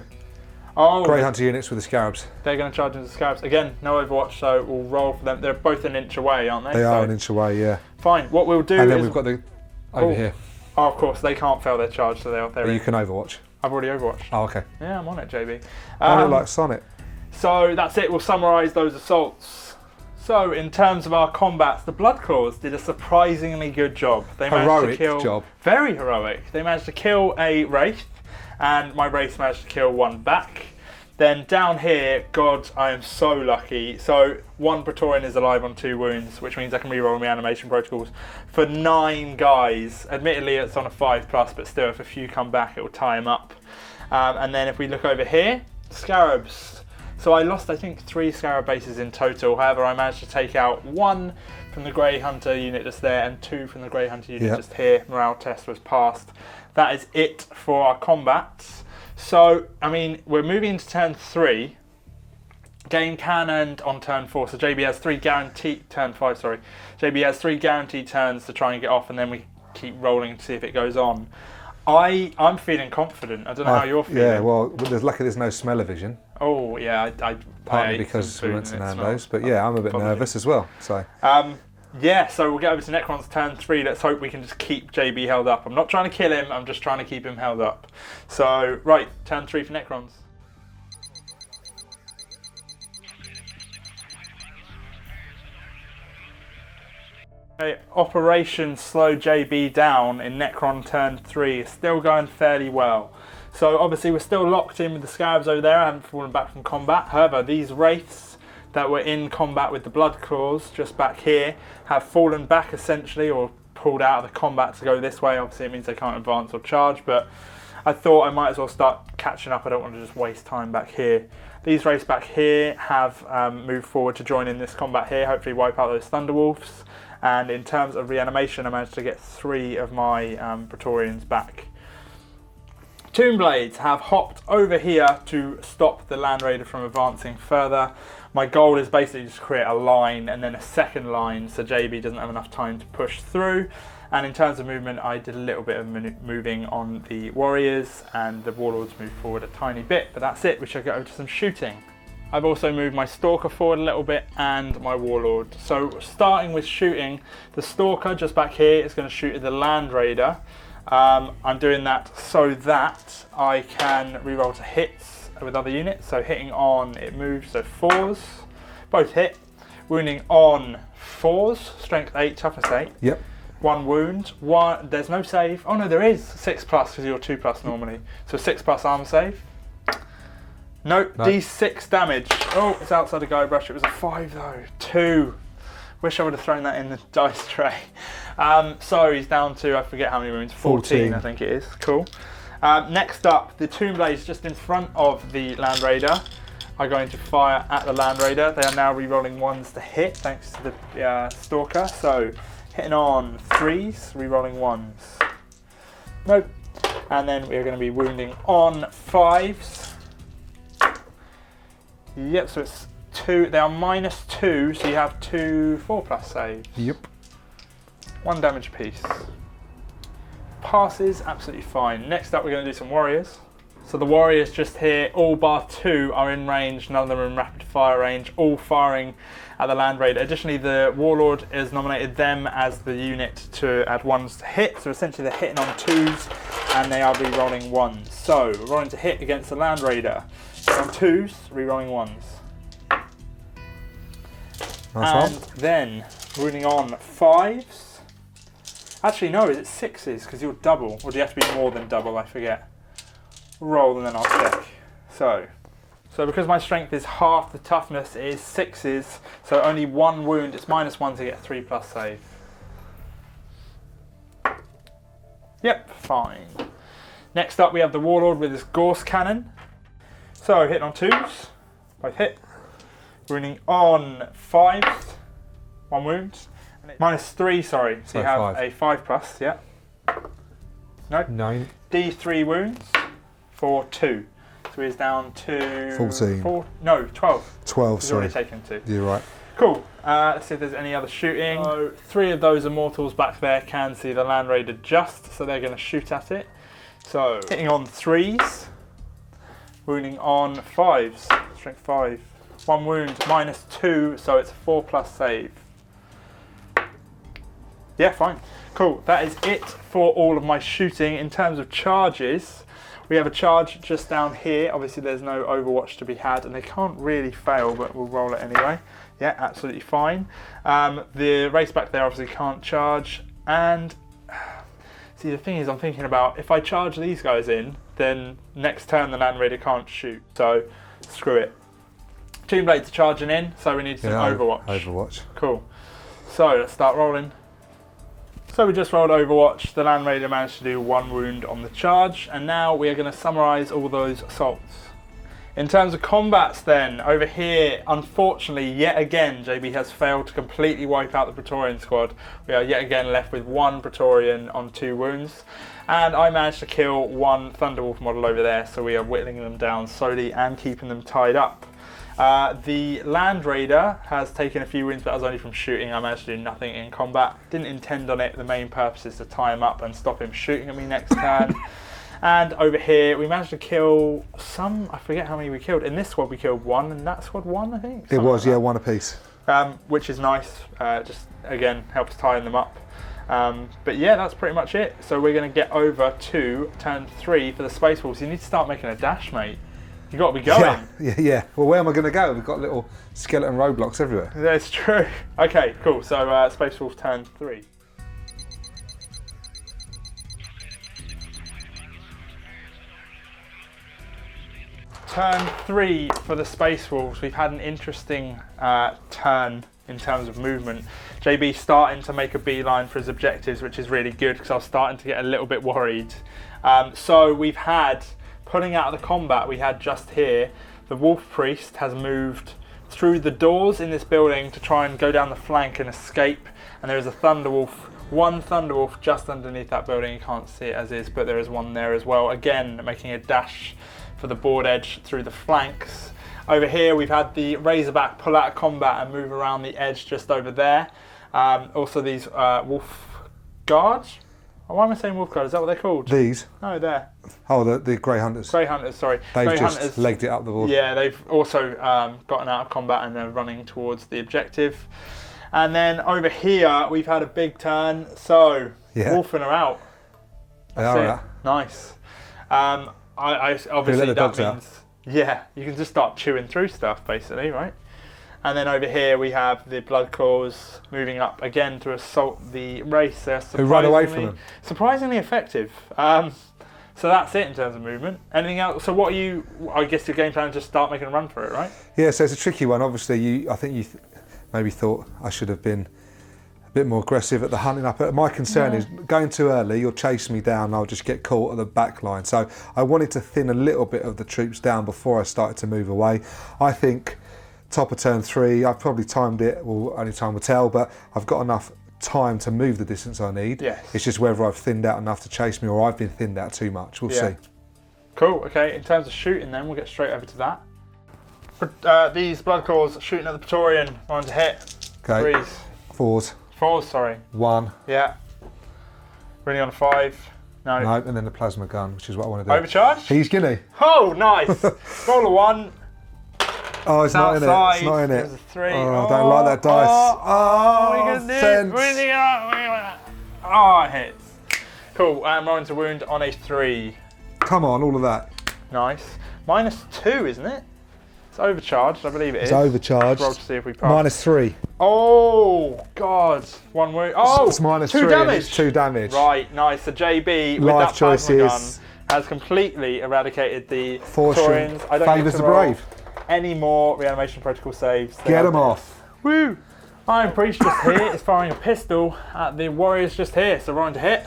Grey Hunter units with the Scarabs. They're going to charge into the Scarabs. Again, no overwatch, so we'll roll for them. They're both an inch away, aren't they? They are an inch away, yeah. Fine. What we'll do is... And then we've got the... Over here. Oh, of course, they can't fail their charge, so they're But you can overwatch. I've already overwatched. Oh, okay. Yeah, I'm on it, JB. I look like Sonic. So that's it. We'll summarise those assaults. So in terms of our combats, the Bloodclaws did a surprisingly good job. They managed to kill, job. Very heroic. They managed to kill a Wraith, and my Wraith managed to kill 1 back. Then down here, God, I am so lucky. So 1 Praetorian is alive on 2 wounds, which means I can reroll my animation protocols for 9 guys. Admittedly, it's on a 5+, but still, if a few come back, it will tie them up. And then if we look over here, Scarabs. So I lost, I think, 3 Scarab bases in total. However, I managed to take out 1 from the Grey Hunter unit just there and 2 from the Grey Hunter unit just here. Morale test was passed. That is it for our combats. So, I mean, we're moving into turn 3. Game can end on turn 4. So JB has 3 guaranteed, turn 5, sorry. JB has 3 guaranteed turns to try and get off, and then we keep rolling to see if it goes on. I'm feeling confident. I don't know how you're feeling. Yeah, well, luckily there's no smell-o-vision. Oh, yeah. Partly because we went to Nando's, but yeah, I'm a bit nervous as well. So. Yeah, so we'll get over to Necron's turn 3. Let's hope we can just keep JB held up. I'm not trying to kill him, I'm just trying to keep him held up. So, right, turn 3 for Necrons. Okay, Operation Slow JB Down in Necron turn 3 is still going fairly well. So obviously we're still locked in with the Scarabs over there. I haven't fallen back from combat. However, these Wraiths that were in combat with the Bloodclaws just back here have fallen back essentially, or pulled out of the combat to go this way. Obviously it means they can't advance or charge, but I thought I might as well start catching up. I don't want to just waste time back here. These Wraiths back here have moved forward to join in this combat here, hopefully wipe out those Thunderwolves. And in terms of reanimation, I managed to get 3 of my Praetorians back. Tombblades have hopped over here to stop the Land Raider from advancing further. My goal is basically just to create a line and then a second line so JB doesn't have enough time to push through. And in terms of movement, I did a little bit of moving on the Warriors, and the Warlords moved forward a tiny bit, but that's it. We shall get over to some shooting. I've also moved my Stalker forward a little bit and my Warlord. So starting with shooting, the Stalker just back here is going to shoot at the Land Raider. I'm doing that so that I can reroll to hits with other units. So hitting on, it moves, so 4s, both hit. Wounding on 4s, strength 8, toughness 8. Yep. 1 wound, there's no save. Oh no, there is 6+ because you're 2+ normally. So 6+ armor save. No, D6 damage. Oh, it's outside the Guybrush. It was a 5 though. 2. Wish I would have thrown that in the dice tray. So he's down to, I forget how many wounds, 14 I think it is. Cool. Next up, the Tombblades just in front of the Land Raider are going to fire at the Land Raider. They are now re-rolling 1s to hit thanks to the Stalker. So hitting on 3s, re-rolling 1s. Nope. And then we're going to be wounding on 5s. Yep, so it's 2, they are -2, so you have 2 4+ saves. Yep. 1 damage apiece. Passes, absolutely fine. Next up we're going to do some warriors. So the warriors just here, all bar 2 are in range, none of them are in rapid fire range, all firing at the Land Raider. Additionally, the Warlord has nominated them as the unit to add 1s to hit, so essentially they're hitting on 2s and they are re-rolling 1s. So, we're rolling to hit against the Land Raider. On 2s, re-rolling 1s. Nice and one. then, moving on 5s. Actually, no, is it 6s? Because you're double, or do you have to be more than double? I forget. Roll and then I'll check. So because my strength is half the toughness, it is 6s, so only 1 wound, it's -1 to get a 3+ save. Yep, fine. Next up we have the Warlord with his Gorse Cannon. So hitting on 2s, both hit. Wounding on 5s, 1 wound. -3, sorry, so you have 5. A 5+, yeah. No. 9. D3 wounds for 2. So he's down to 14. 12. 12, He's sorry. already taken 2. You're right. Cool. Let's see if there's any other shooting. So 3 of those immortals back there can see the Land Raider just, so they're going to shoot at it. So hitting on 3s, wounding on 5s, strength 5. 1 wound, -2, so it's a 4+ save. Yeah, fine. Cool. That is it for all of my shooting. In terms of charges, we have a charge just down here. Obviously, there's no Overwatch to be had, and they can't really fail, but we'll roll it anyway. Yeah, absolutely fine. The race back there obviously can't charge. And see, the thing is, I'm thinking about if I charge these guys in, then next turn the Land Raider can't shoot. So screw it. Tomb Blades are charging in, so we need some Overwatch. Overwatch. Cool. So let's start rolling. So we just rolled Overwatch, the Land Raider managed to do 1 wound on the charge, and now we are going to summarise all those assaults. In terms of combats then, over here, unfortunately, yet again, JB has failed to completely wipe out the Praetorian squad. We are yet again left with 1 Praetorian on 2 wounds, and I managed to kill 1 Thunderwolf model over there, so we are whittling them down slowly and keeping them tied up. The Land Raider has taken a few wounds, but that was only from shooting. I managed to do nothing in combat. Didn't intend on it. The main purpose is to tie him up and stop him shooting at me next turn. And over here, we managed to kill some, I forget how many we killed. In this squad, we killed 1, and that squad 1, I think? It was, like yeah, 1 apiece. Which is nice. Just, again, helps tying them up. But yeah, that's pretty much it. So we're going to get over to turn 3 for the Space Wolves. You need to start making a dash, mate. You've got to be going. Yeah. Well, where am I going to go? We've got little skeleton roadblocks everywhere. That's true. Okay, cool. So Space Wolf turn 3. Turn 3 for the Space Wolves. We've had an interesting turn in terms of movement. JB starting to make a beeline for his objectives, which is really good because I was starting to get a little bit worried. So we've had, pulling out of the combat we had just here, the Wolf Priest has moved through the doors in this building to try and go down the flank and escape, and there is a Thunderwolf, 1 Thunderwolf just underneath that building. You can't see it as is, but there is 1 there as well, again making a dash for the board edge through the flanks. Over here we've had the Razorback pull out of combat and move around the edge just over there. Also these Wolf Guards. Why am I saying Wolf Guard? Is that what they're called? These? No, there. Oh, the Grey Hunters. Grey Hunters, sorry. They've Grey just Hunters, legged it up the wall. Yeah, they've also gotten out of combat and they're running towards the objective. And then over here, we've had a big turn. So, Wolfen are out. That's it. Nice. Obviously that means, yeah, you can just start chewing through stuff, basically, right? And then over here we have the Blood Claws moving up again to assault the race. Who run away from them. Surprisingly effective. So that's it in terms of movement. Anything else? So what are you, I guess your game plan is just start making a run for it, right? Yeah, so it's a tricky one. Obviously, I think you maybe thought I should have been a bit more aggressive at the hunting up. My concern is going too early, you'll chase me down and I'll just get caught at the back line. So I wanted to thin a little bit of the troops down before I started to move away. I think top of turn 3, I've probably timed it, well, only time will tell, but I've got enough time to move the distance I need. Yes. It's just whether I've thinned out enough to chase me or I've been thinned out too much. We'll see. Cool, okay, in terms of shooting then, we'll get straight over to that. These blood claws shooting at the Praetorian. One to hit. Okay. 3s. 4s. 4s, sorry. 1. Yeah. Running on 5. No. No, and then the plasma gun, which is what I want to do. Overcharge? He's guinea. Oh, nice. Roll a 1. Oh, it's not in it. It's not in it. There's a 3. Oh, I don't like that dice. Oh, it hits. Cool. I'm rolling to wound on a 3. Come on, all of that. Nice. -2, isn't it? It's overcharged, I believe it is. It's overcharged. Roll to see if we pass. -3. Oh, God. 1 wound. Oh, it's -3. 2 damage. It's 2 damage. Right, nice. So JB, with Life that plasma gun, choices. has completely eradicated the Fortune Praetorians. I don't favours need to the roll brave. any more reanimation protocol saves. Get them off. Woo! Iron Priest just here is firing a pistol at the Warriors just here. So rolling to hit.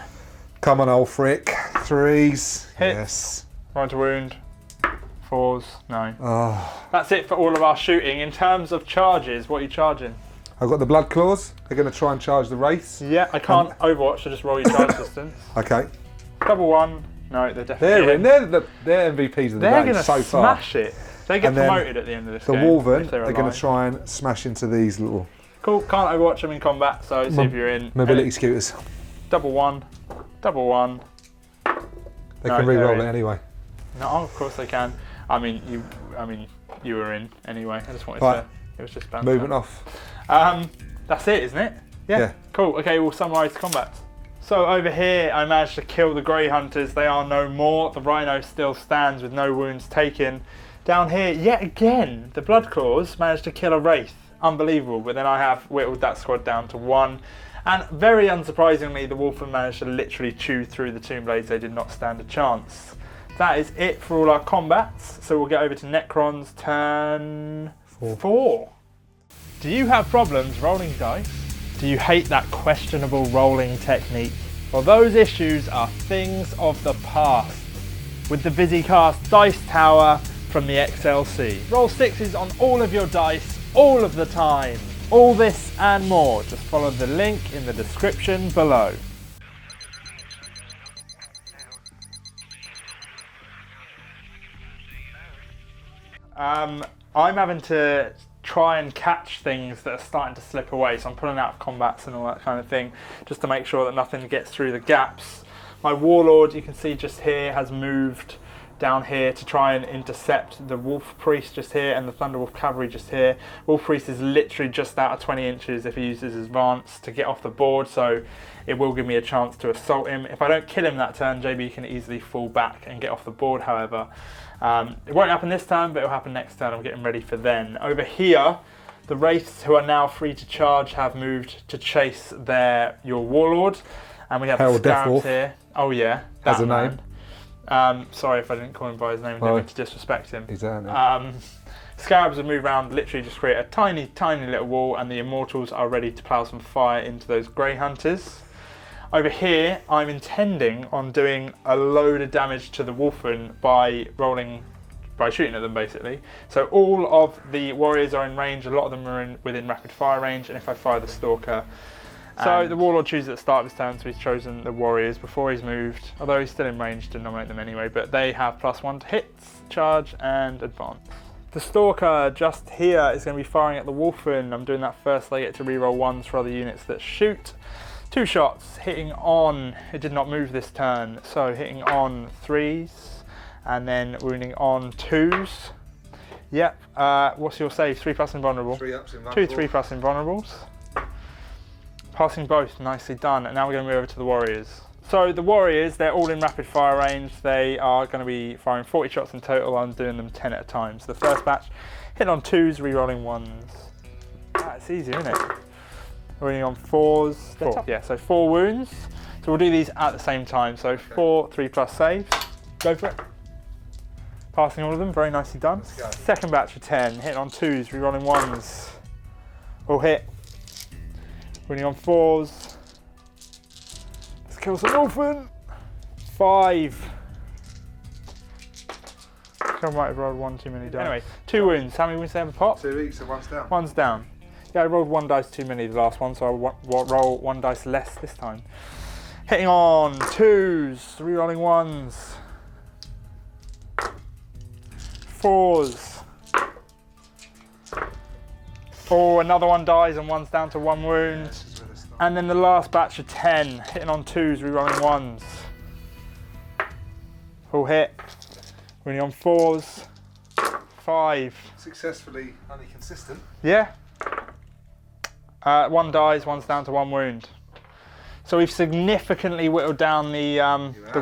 Come on, old frick. 3s. Hit. Yes. Rolling to wound. 4s. No. Oh. That's it for all of our shooting. In terms of charges, what are you charging? I've got the blood claws. They're going to try and charge the wraiths. Yeah, I can't Overwatch, so just roll your charge distance. Okay. Double 1. No, they're definitely They're MVPs of the They're day going to so far. smash it. They get And then promoted at the end of this The game. Wolven, if they're going alive. to try and smash into these little Cool, can't Overwatch them in combat, so see if you're in. mobility scooters. Double 1. Double 1. They No, can they're re-roll in. it anyway. No, of course they can. I mean, you were in anyway. I just wanted Right. to. It was just bounce. Movement off. That's it, isn't it? Yeah. Cool. Okay, we'll summarise the combat. So over here, I managed to kill the Grey Hunters. They are no more. The Rhino still stands with no wounds taken. Down here, yet again, the Blood Claws managed to kill a Wraith. Unbelievable. But then I have whittled that squad down to 1. And very unsurprisingly, the Wolfen managed to literally chew through the Tomb Blades. They did not stand a chance. That is it for all our combats. So we'll get over to Necrons turn 4. Do you have problems rolling dice? Do you hate that questionable rolling technique? Well, those issues are things of the past. With the Visicast Dice Tower from the XLC. Roll 6s on all of your dice, all of the time. All this and more. Just follow the link in the description below. I'm having to try and catch things that are starting to slip away, so I'm pulling out of combats and all that kind of thing, just to make sure that nothing gets through the gaps. My Warlord, you can see just here, has moved down here to try and intercept the Wolf Priest just here and the Thunderwolf Cavalry just here. Wolf Priest is literally just out of 20 inches if he uses his advance to get off the board, so it will give me a chance to assault him. If I don't kill him that turn, JB can easily fall back and get off the board, however. It won't happen this turn, but it'll happen next turn. I'm getting ready for then. Over here, the Wraiths, who are now free to charge, have moved to chase your Warlord. And we have the Scarabs here. Oh yeah, has a name. Sorry if I didn't call him by his name. I didn't mean to disrespect him. He's there. Scarabs have moved around, literally just create a tiny, tiny little wall, and the Immortals are ready to plough some fire into those Grey Hunters. Over here, I'm intending on doing a load of damage to the Wolfen by shooting at them, basically. So all of the Warriors are in range. A lot of them are within rapid fire range, and if I fire the Stalker. So the Warlord chooses at the start of his turn, so he's chosen the Warriors before he's moved, although he's still in range to nominate them anyway, but they have +1 to hits, charge, and advance. The Stalker just here is going to be firing at the Wolfen. I'm doing that first, they get to reroll 1s for other units that shoot. 2 shots, hitting on, it did not move this turn, so hitting on 3s, and then wounding on 2s. Yep, what's your save? 3+ invulnerable. 3 ups invulnerable. 2 3+ invulnerables. Passing both, nicely done. And now we're going to move over to the Warriors. So the Warriors, they're all in rapid fire range. They are going to be firing 40 shots in total. I'm doing them 10 at a time. So the first batch, hit on 2s, rerolling 1s. That's easy, isn't it? Wounding on 4s. 4. Yeah, so 4 wounds. So we'll do these at the same time. So 4 3+ saves. Go for it. Passing all of them, very nicely done. Second batch of 10, hitting on 2s, rerolling 1s. All hit. Winning on 4s. Let's kill some Wolfen. 5. I might have rolled 1 too many dice. Anyway, 2 wounds. How many wounds do they have a pop? 2 each, so 1's down. 1's down. Yeah, I rolled 1 dice too many the last one, so I'll roll 1 dice less this time. Hitting on 2s, rerolling 1s. 4s. Oh, another one dies and one's down to 1 wound. And then the last batch of 10, hitting on 2s, rerolling 1s. Full hit. Running on 4s. 5. Successfully only consistent. Yeah. 1 dies, one's down to 1 wound. So we've significantly whittled down the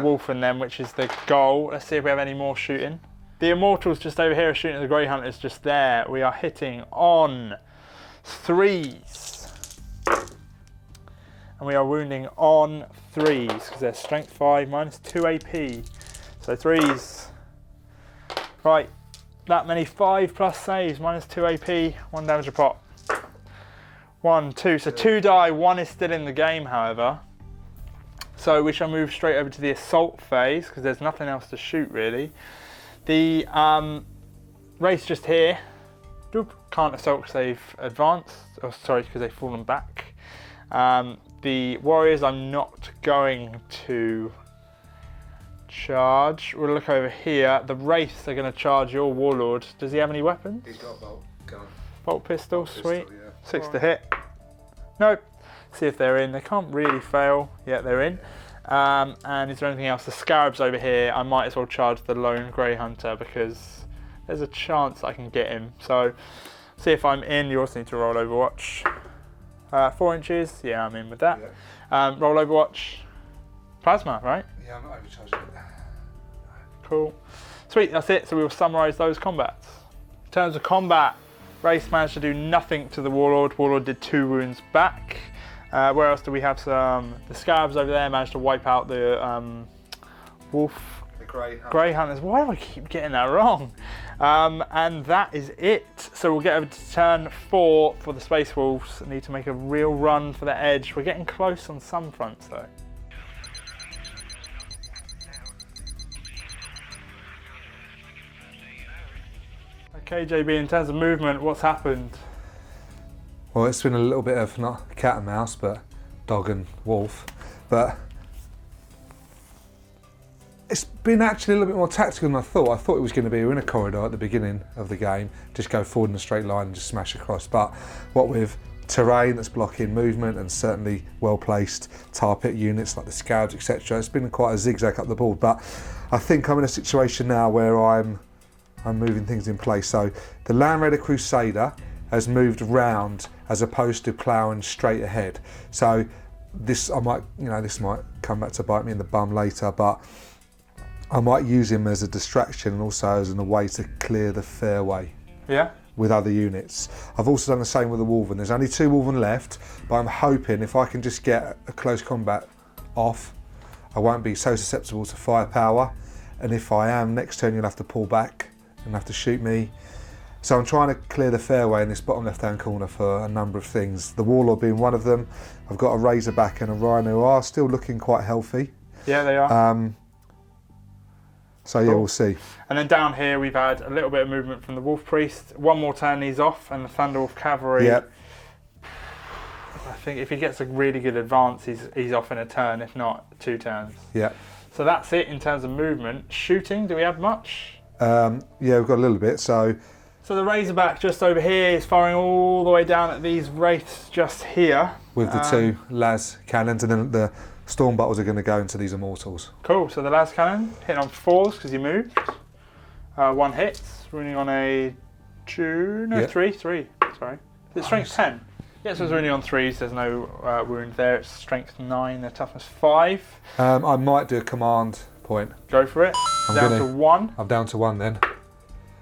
wolf in them, which is the goal. Let's see if we have any more shooting. The immortals just over here are shooting at the grey hunters just there. We are hitting on 3s. And we are wounding on 3s because they're strength 5 minus 2 AP. So 3s. Right, that many 5 plus saves, minus 2 AP, 1 damage a pop. 1, 2, so 2 die, 1 is still in the game however. So we shall move straight over to the assault phase because there's nothing else to shoot really. The race just here, can't assault because they've advanced, oh sorry, because they've fallen back. The warriors I'm not going to charge. We'll look over here. The wraiths are going to charge your warlord. Does he have any weapons? He's got a bolt gun. Bolt pistol, sweet. Yeah. 6 to hit. Nope. See if they're in. They can't really fail. Yeah, they're in. And is there anything else? The scarabs over here, I might as well charge the lone grey hunter because there's a chance I can get him. So see if I'm in. You also need to roll Overwatch. 4 inches. Yeah, I'm in with that. Yeah. Roll Overwatch. Plasma, right? Yeah, I'm not overcharged yet. Cool. Sweet, that's it. So we will summarise those combats. In terms of combat, Race managed to do nothing to the Warlord. Warlord did 2 wounds back. Where else do we have some? The Scarabs over there managed to wipe out the Wolf. The Grey Hunters. Why do I keep getting that wrong? And that is it. So we'll get over to turn 4 for the Space Wolves. Need to make a real run for the edge. We're getting close on some fronts though. Okay, JB, in terms of movement, what's happened? Well, it's been a little bit of not cat and mouse, but dog and wolf. But it's been actually a little bit more tactical than I thought. I thought it was going to be, we're in a corridor at the beginning of the game, just go forward in a straight line and just smash across. But what with terrain that's blocking movement and certainly well-placed tar pit units like the Scouts, etc., it's been quite a zigzag up the board. But I think I'm in a situation now where I'm moving things in place. So the Land Raider Crusader has moved round as opposed to ploughing straight ahead. So this this might come back to bite me in the bum later, but I might use him as a distraction and also as a way to clear the fairway. Yeah. With other units. I've also done the same with the Wolven. There's only 2 Wolven left, but I'm hoping if I can just get a close combat off, I won't be so susceptible to firepower. And if I am, next turn you'll have to pull back and have to shoot me. So I'm trying to clear the fairway in this bottom left-hand corner for a number of things. The Warlord being one of them. I've got a Razorback and a Rhino who are still looking quite healthy. Yeah, they are. So yeah, we'll see. And then down here we've had a little bit of movement from the Wolf Priest. 1 more turn he's off, and the Thunderwolf Cavalry. Yep. I think if he gets a really good advance, he's off in a turn, if not 2 turns. Yeah. So that's it in terms of movement. Shooting, do we have much? Yeah, we've got a little bit. So the Razorback just over here is firing all the way down at these Wraiths just here. With the 2 las cannons, and then the Storm Bottles are going to go into these Immortals. Cool, so the las cannon hitting on 4s because you moved. 1 hit, running on a 2, no, yep. 3, sorry. It's strength 10. Yeah, so it's running on 3s, there's no wound there. It's strength 9, their toughness 5. I might do a command point. Go for it. Down to 1. I'm down to 1 then.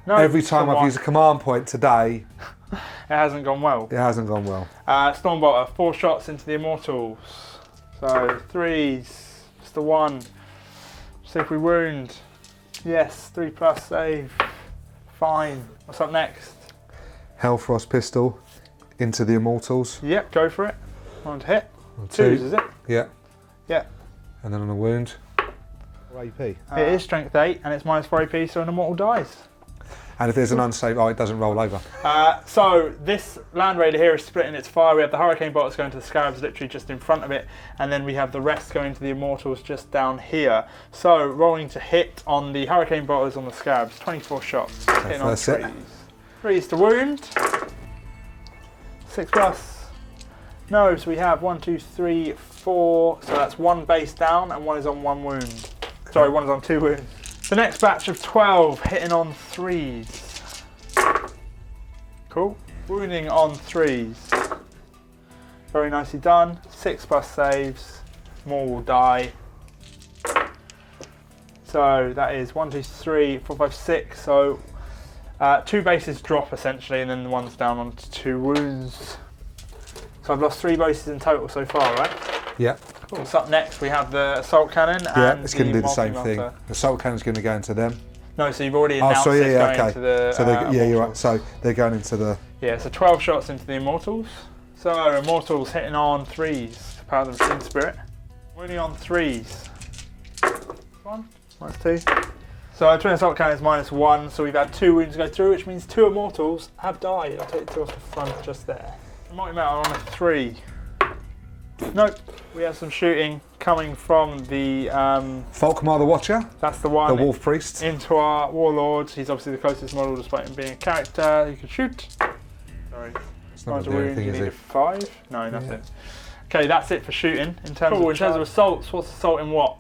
No, every time I've used a command point today, it hasn't gone well. It hasn't gone well. Stormbolter, 4 shots into the Immortals. So 3s, just a 1. See if we wound. Yes, 3 plus save. Fine. What's up next? Hellfrost pistol into the Immortals. Yep, go for it. 1 to hit. 2s, is it? Yeah. Yeah. And then on a wound. AP. It is strength 8 and it's minus 4 AP, so an Immortal dies. And if there's an unsaved, it doesn't roll over. So this Land Raider here is splitting its fire. We have the Hurricane Bolts going to the Scarabs literally just in front of it, and then we have the rest going to the Immortals just down here. So rolling to hit on the Hurricane Bolters on the Scarabs, 24 shots. Hitting on 3s. 3s to wound. 6 plus. No, so we have 1, 2, 3, 4. So that's 1 base down and 1 is on 1 wound. Sorry, 1 is on 2 wounds. The next batch of 12 hitting on 3s. Cool. Wounding on 3s. Very nicely done. 6 plus saves. More will die. So that is 1, 2, 3, 4, 5, 6. So 2 bases drop essentially, and then the one's down onto 2 wounds. So I've lost 3 bases in total so far, right? Yeah. Cool. So up next we have the assault cannon. Yeah, and it's going to do the same multi-monster. thing. The assault cannon's going to go into them. No, so you've already announced so it's going okay. into the So yeah, you're right. Immortals. So they're going into the. Yeah, so 12 shots into the Immortals. So Immortals hitting on 3s. Power of the Machine Spirit. Wounding on 3s. 1, -2. So twin assault cannon is -1. So we've had 2 wounds go through, which means 2 Immortals have died. I'll take 2 off the front just there. Multi-metal on a 3. Nope. We have some shooting coming from the Falkmar the Watcher. That's the one. The Wolf Priest. Into our Warlord. He's obviously the closest model despite him being a character. You can shoot. Sorry. It's not doing anything, you is need it? a 5? No, that's it. Okay, that's it for shooting. In terms of assaults, what's assaulting what?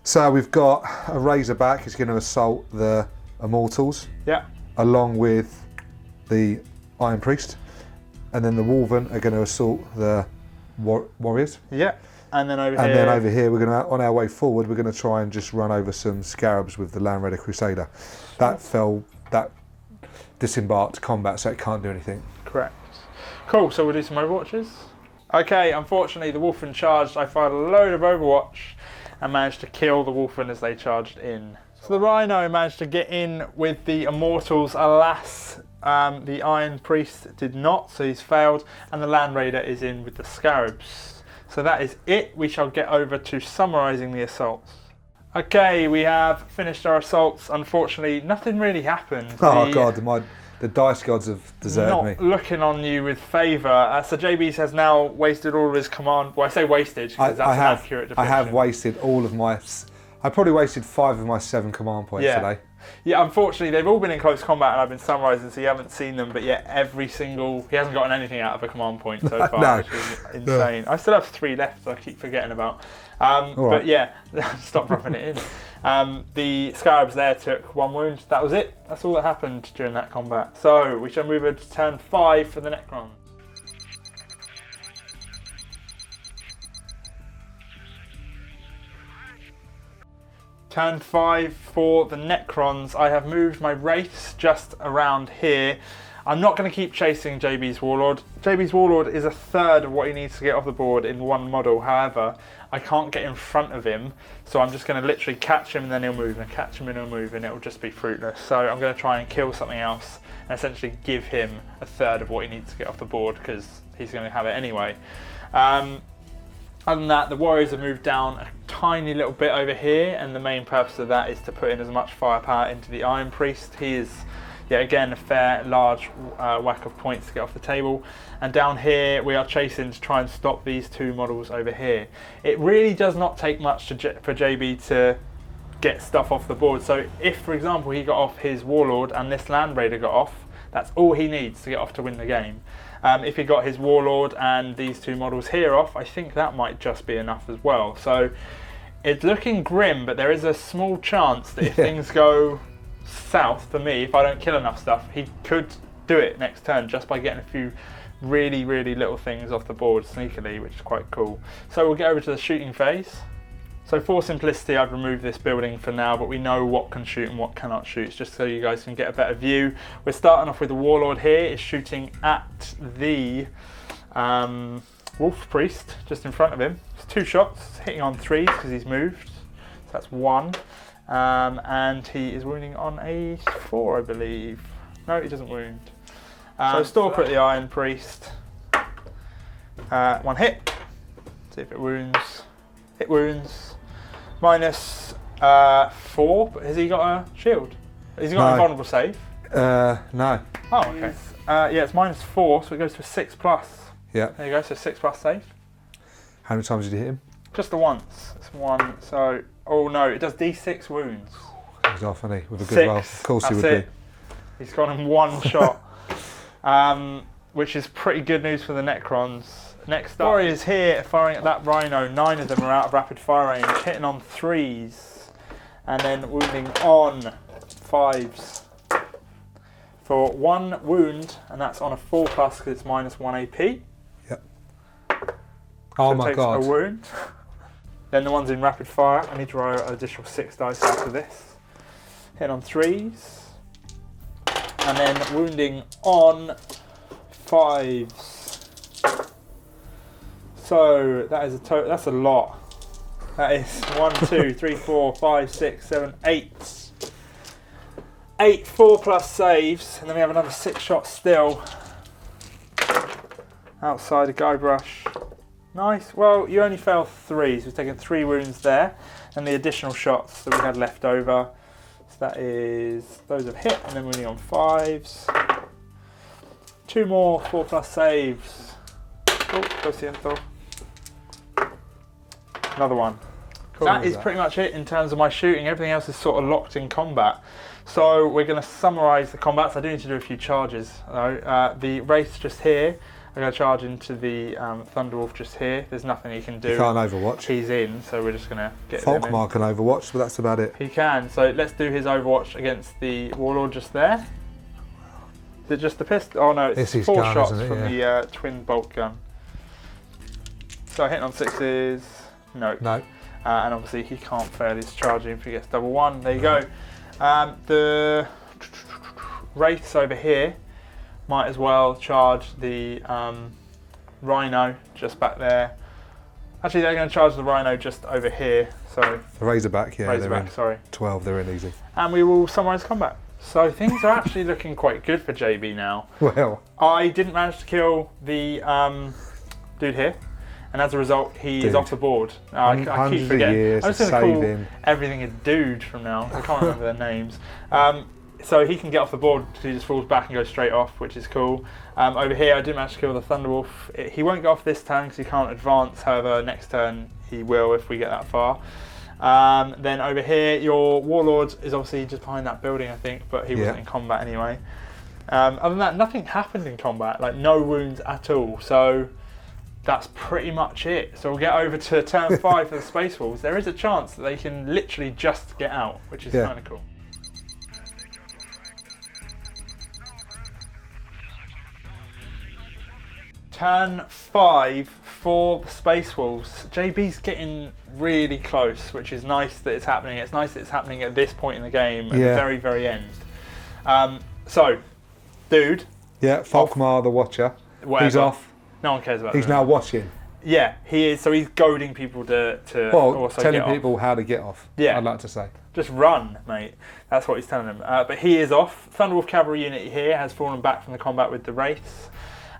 So we've got a Razorback who's going to assault the Immortals. Yeah. Along with the Iron Priest. And then the Wolven are going to assault the Warriors. Yeah. And then over And here. then over here, we're going to, on our way forward, we're going to try and just run over some Scarabs with the Land Raider Crusader. That disembarked combat, so it can't do anything. Correct. Cool, so we'll do some Overwatches. Okay, unfortunately the Wolfen charged. I fired a load of Overwatch and managed to kill the Wolfen as they charged in. So the Rhino managed to get in with the Immortals. Alas, the Iron Priest did not, so he's failed. And the Land Raider is in with the Scarabs. So that is it. We shall get over to summarising the assaults. Okay, we have finished our assaults. Unfortunately, nothing really happened. Oh God, the dice gods have deserted me. Not looking on you with favour. So JB has now wasted all of his command. Well, I say wasted because that's an accurate depiction. I have wasted all of my. I probably wasted 5 of my 7 command points today. Yeah, unfortunately, they've all been in close combat and I've been summarising, so you haven't seen them, but yet every single... He hasn't gotten anything out of a command point so far, which is insane. I still have 3 left that I keep forgetting about. But yeah, stop rubbing it in. The Scarabs there took 1 wound. That was it. That's all that happened during that combat. So we shall move over to turn 5 for the Necrons. Turn 5 for the Necrons. I have moved my wraiths just around here. I'm not going to keep chasing JB's Warlord. JB's Warlord is a third of what he needs to get off the board in one model. However, I can't get in front of him, so I'm just going to literally catch him and then he'll move, and catch him and he'll move, and it'll just be fruitless. So I'm going to try and kill something else and essentially give him a third of what he needs to get off the board because he's going to have it anyway. Other than that, the Warriors have moved down a tiny little bit over here, and the main purpose of that is to put in as much firepower into the Iron Priest. He is, again, a fair, large whack of points to get off the table. And down here, we are chasing to try and stop these 2 models over here. It really does not take much for JB to get stuff off the board. So if, for example, he got off his Warlord and this Land Raider got off, that's all he needs to get off to win the game. If he got his Warlord and these 2 models here off, I think that might just be enough as well. So it's looking grim, but there is a small chance that if things go south for me, if I don't kill enough stuff, he could do it next turn just by getting a few really, really little things off the board sneakily, which is quite cool. So we'll get over to the shooting phase. So for simplicity, I've removed this building for now, but we know what can shoot and what cannot shoot, just so you guys can get a better view. We're starting off with the Warlord here. Is shooting at the Wolf Priest, just in front of him. It's 2 shots, hitting on 3s because he's moved. So that's 1. And he is wounding on a 4, I believe. No, he doesn't wound. So Stalker at the Iron Priest. 1 hit. See if it wounds. It wounds. -4, but has he got a shield? Has he got a vulnerable save? No. Oh, okay. Yeah, it's -4, so it goes to a 6+. Yeah. There you go, so 6+ save. How many times did you hit him? Just the once. It's 1, so... Oh no, it does D6 wounds. He's off, isn't he? With a good roll. Of course he would be. He's gone in 1 shot. which is pretty good news for the Necrons. Next up, Warriors here firing at that Rhino. 9 of them are out of rapid fire range, hitting on 3s, and then wounding on 5s for 1 wound, and that's on a 4+ because it's -1 AP. Yep. So Oh my takes god. A wound. Then the ones in rapid fire, I need to roll an additional 6 dice after this. Hitting on 3s, and then wounding on 5s. So that is that's a lot. That is 1, 2, 3, 4, 5, 6, 7, 8. 8 4+ saves, and then we have another 6 shots still. Outside the Guybrush. Nice. Well, you only fell 3, so we've taken 3 wounds there, and the additional shots that we had left over. So that is those have hit, and then wounding on 5s. 2 more 4+ saves. Oh, go see Enthor. Another one. Cool. That is pretty much it in terms of my shooting. Everything else is sort of locked in combat. So we're going to summarise the combats. I do need to do a few charges though. The Wraith just here. I'm going to charge into the Thunderwolf just here. There's nothing he can do. He can't overwatch. He's in, so we're just going to get him in. Folkmar can overwatch, but that's about it. He can. So let's do his overwatch against the Warlord just there. Is it just the pistol? Oh no, it's 4 gun, shots isn't it? from the twin bolt gun. So hitting on 6s. No. No. And obviously he can't fail his charging if he gets double 1. There you go. The Wraiths over here might as well charge the Rhino just back there. Actually, they're going to charge the Rhino just over here. So The Razorback, yeah. Razorback, sorry. 12, they're in easy. And we will summarise combat. So things are actually looking quite good for JB now. Well, I didn't manage to kill the dude here, and as a result, he is off the board. I keep forgetting. I'm just going to call everything a dude from now. I can't remember their names. So he can get off the board because he just falls back and goes straight off, which is cool. Over here, I did manage to kill the Thunderwolf. He won't go off this turn because he can't advance. However, next turn he will if we get that far. Then over here, your Warlord is obviously just behind that building, I think, but he wasn't in combat anyway. Other than that, nothing happened in combat, like no wounds at all. So that's pretty much it. So we'll get over to turn 5 for the Space Wolves. There is a chance that they can literally just get out, which is kind of cool. Turn 5 for the Space Wolves. JB's getting really close, which is nice that it's happening. It's nice that it's happening at this point in the game, at the very, very end. So, dude. Yeah, Folkmar the Watcher. Whatever. He's off. No one cares about that. He's now watching. Yeah, he is. So he's goading people to well, also telling get off. people how to get off. Yeah. I'd like to say. Just run, mate. That's what he's telling them. But he is off. Thunderwolf Cavalry unit here has fallen back from the combat with the Wraiths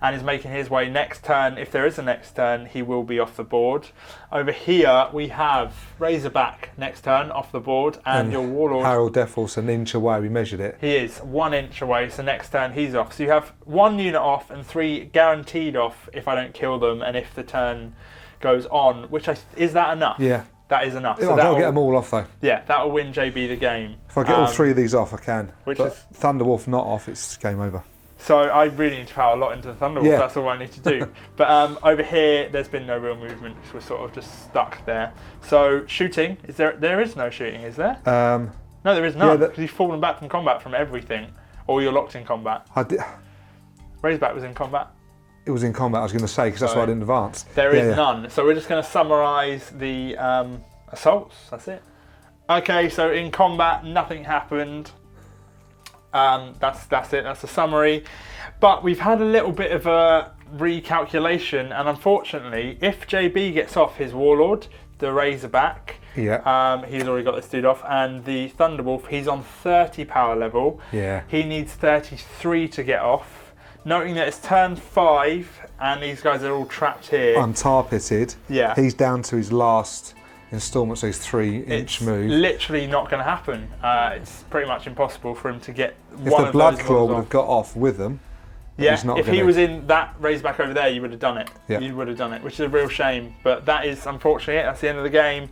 and is making his way next turn. If there is a next turn, he will be off the board. Over here, we have Razorback next turn off the board, and your Warlord. Harold Deathforce an inch away, we measured it. He is 1 inch away, so next turn he's off. So you have 1 unit off and 3 guaranteed off if I don't kill them, and if the turn goes on, which is that enough? Yeah. That is enough. So I'll get them all off though. Yeah, that will win JB the game. If I get all 3 of these off, I can. Which but is Thunderwolf not off, it's game over. So I really need to power a lot into the Thunderwolf, that's all I need to do. But over here, there's been no real movement, so we're sort of just stuck there. So shooting, there is no shooting, is there? No, there is none, because you've fallen back from combat from everything, or you're locked in combat. Razorback was in combat. It was in combat, I was going to say, because that's why I didn't advance. There is none. So we're just going to summarise the assaults, that's it. Okay, so in combat, nothing happened. That's it, that's the summary. But we've had a little bit of a recalculation, and unfortunately, if JB gets off his Warlord, the Razorback, he's already got this dude off, and the Thunderwolf, he's on 30 power level. Yeah. He needs 33 to get off. Noting that it's turn 5, and these guys are all trapped here. Untar pitted. Yeah. He's down to his last instalment, so his 3-inch move. It's literally not going to happen. It's pretty much impossible for him to get if one the of Blood those Claw would off. have got off with them, yeah, if he was in that Razorback over there, you would have done it. Yeah. You would have done it, which is a real shame. But that is unfortunately it. That's the end of the game.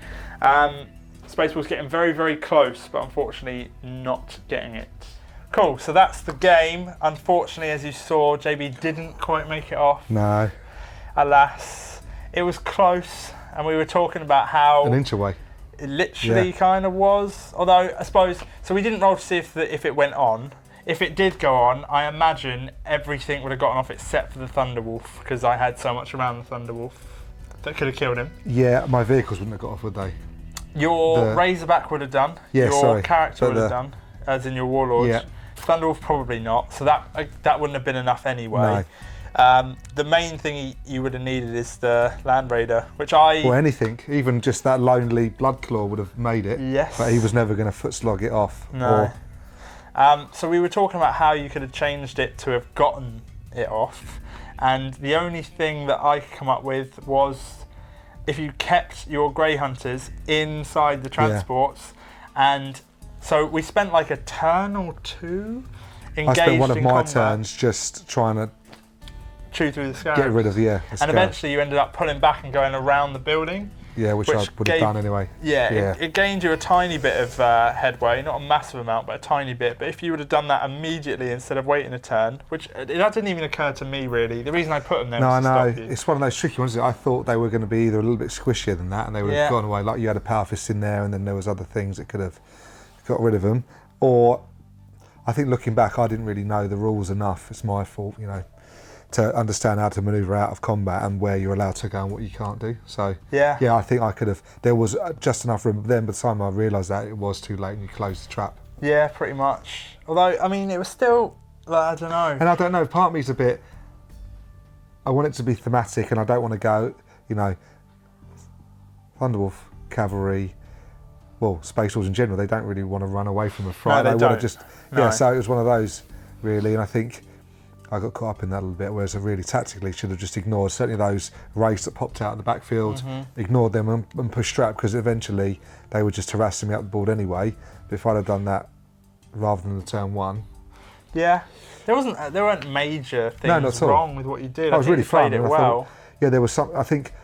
Space Wolf's getting very, very close, but unfortunately not getting it. Cool, so that's the game. Unfortunately, as you saw, JB didn't quite make it off. No. Alas. It was close, and we were talking about how... An inch away. It literally kind of was. Although, I suppose... So we didn't roll to see if it went on. If it did go on, I imagine everything would have gotten off except for the Thunderwolf, because I had so much around the Thunderwolf that could have killed him. Yeah, my vehicles wouldn't have got off, would they? Your Razorback would have done. Yeah, your character would have done, as in your Warlord. Yeah. Thunderwolf probably not, so that wouldn't have been enough anyway. No. The main thing you would have needed is the Land Raider, which Or anything, even just that lonely Bloodclaw would have made it. Yes. But he was never going to foot slog it off. No. So we were talking about how you could have changed it to have gotten it off, and the only thing that I could come up with was if you kept your Grey Hunters inside the transports, and so we spent like a turn or two engaged. I spent one of my combat, turns just trying to chew through the scarabs. Get rid of the and scarabs. Eventually you ended up pulling back and going around the building. Yeah, which I would have done anyway. Yeah, it gained you a tiny bit of headway, not a massive amount, but a tiny bit. But if you would have done that immediately instead of waiting a turn, which that didn't even occur to me really. The reason I put them there was to stop you. It's one of those tricky ones. I thought they were going to be either a little bit squishier than that, and they would have gone away. Like you had a power fist in there, and then there was other things that could have got rid of them. Or I think looking back, I didn't really know the rules enough. It's my fault, to understand how to manoeuvre out of combat and where you're allowed to go and what you can't do. So yeah, I think I could have. There was just enough room. But then by the time I realised that, it was too late and you closed the trap. Yeah, pretty much. Although I mean, it was still I don't know. And I don't know. Part of me's a bit. I want it to be thematic, and I don't want to go. Thunderwolf cavalry. Well, Space Wolves in general, they don't really want to run away from a fight. No, they don't. Want to just so it was one of those really, and I think I got caught up in that a little bit, whereas I really tactically should have just ignored certainly those wraiths that popped out in the backfield, ignored them and pushed straight up, because eventually they were just harassing me up the board anyway. But if I'd have done that rather than the turn one. Yeah, there weren't major things wrong with what you did. I was really played it well. There was some. I think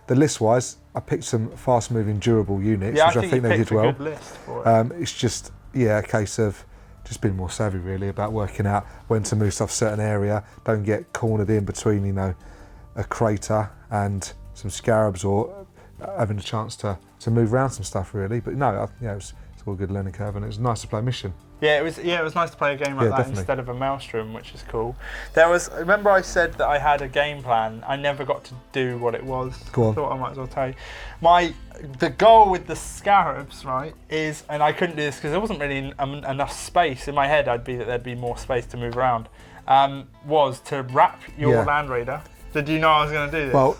the list-wise, I picked some fast-moving, durable units, which I think they did well. Good list for it. It's just a case of just being more savvy really about working out when to move stuff certain area. Don't get cornered in between a crater and some scarabs, or having a chance to move around some stuff really. But no, it's all a good learning curve, and it was nice to play a mission. Yeah, it was nice to play a game like that definitely. Instead of a Maelstrom, which is cool. Remember I said that I had a game plan. I never got to do what it was. Go on. I thought I might as well tell you. The goal with the scarabs, right, is, and I couldn't do this because there wasn't really enough space in my head. There'd be more space to move around. Was to wrap your Land Raider. Did you know I was going to do this? Well,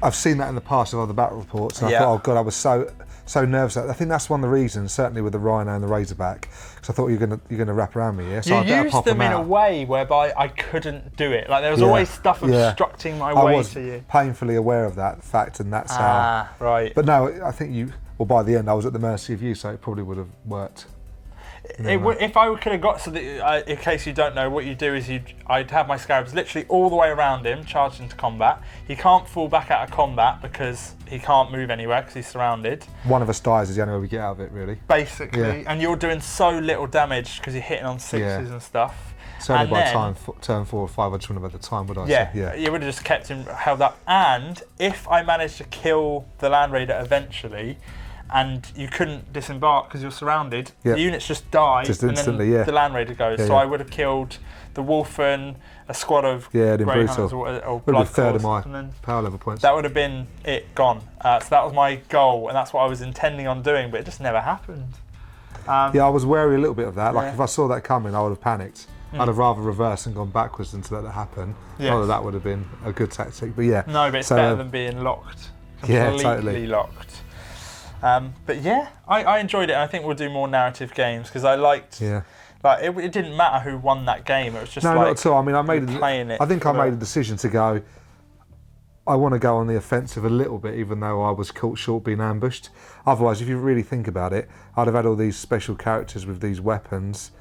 I've seen that in the past of other battle reports, and I thought, oh god, I was so nervous. I think that's one of the reasons, certainly with the Rhino and the Razorback, because I thought you're gonna wrap around me here. So you used them in a way whereby I couldn't do it. Like there was always stuff obstructing my way to you. I was painfully aware of that fact, and that's how. Right. But no, I think by the end I was at the mercy of you, so it probably would have worked. If I could have got in case you don't know, what you do is I'd have my scarabs literally all the way around him, charged into combat. He can't fall back out of combat because he can't move anywhere because he's surrounded. One of us dies is the only way we get out of it, really. Basically, and you're doing so little damage because you're hitting on sixes and stuff. Certainly by turn 4 or 5, I just wouldn't have had the time, would I? Yeah, you would have just kept him held up. And if I managed to kill the Land Raider eventually, and you couldn't disembark because you're surrounded, the units just die, instantly, and then the Land Raider goes. So I would have killed the Wolf and a squad of Grey Hunters or Blood third of Claws, my power level points. That would have been it, gone. So that was my goal, and that's what I was intending on doing, but it just never happened. I was wary a little bit of that. Like if I saw that coming, I would have panicked. I'd have rather reversed and gone backwards than to let that happen. Not that would have been a good tactic, but No, but it's better than being locked. Completely locked. But I enjoyed it, and I think we'll do more narrative games because I liked. Like it didn't matter who won that game. It was just not at all. I mean, I made a decision to go. I want to go on the offensive a little bit, even though I was caught short being ambushed. Otherwise, if you really think about it, I'd have had all these special characters with these weapons,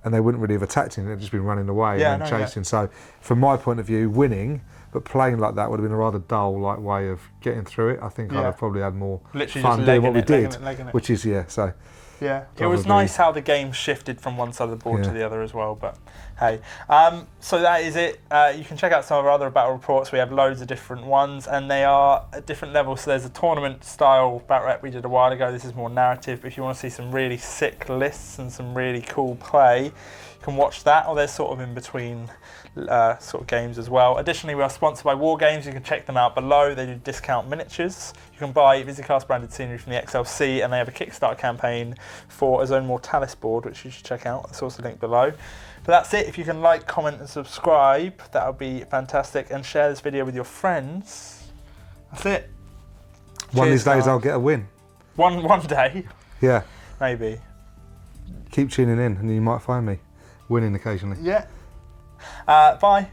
and they wouldn't really have attacked him. They'd just been running away and chasing. So, from my point of view, winning. But playing like that would have been a rather dull way of getting through it. I think I'd have probably had more fun doing what we did, which is so. Yeah, it Probably. was nice how the game shifted from one side of the board to the other as well, but hey. So that is it. You can check out some of our other battle reports. We have loads of different ones, and they are at different levels. So there's a tournament style batrep we did a while ago. This is more narrative, but if you want to see some really sick lists and some really cool play, you can watch that, or there's sort of in between sort of games as well. Additionally, we are sponsored by War Games. You can check them out below. They do discount miniatures. You can buy Visicast branded scenery from the XLC, and they have a Kickstarter campaign for a Zone Mortalis board, which you should check out. It's also linked below. But that's it. If you can like, comment and subscribe, that would be fantastic, and share this video with your friends. That's it. One of these days guys. I'll get a win. One day. Yeah. Maybe. Keep tuning in and you might find me winning occasionally. Yeah. Bye.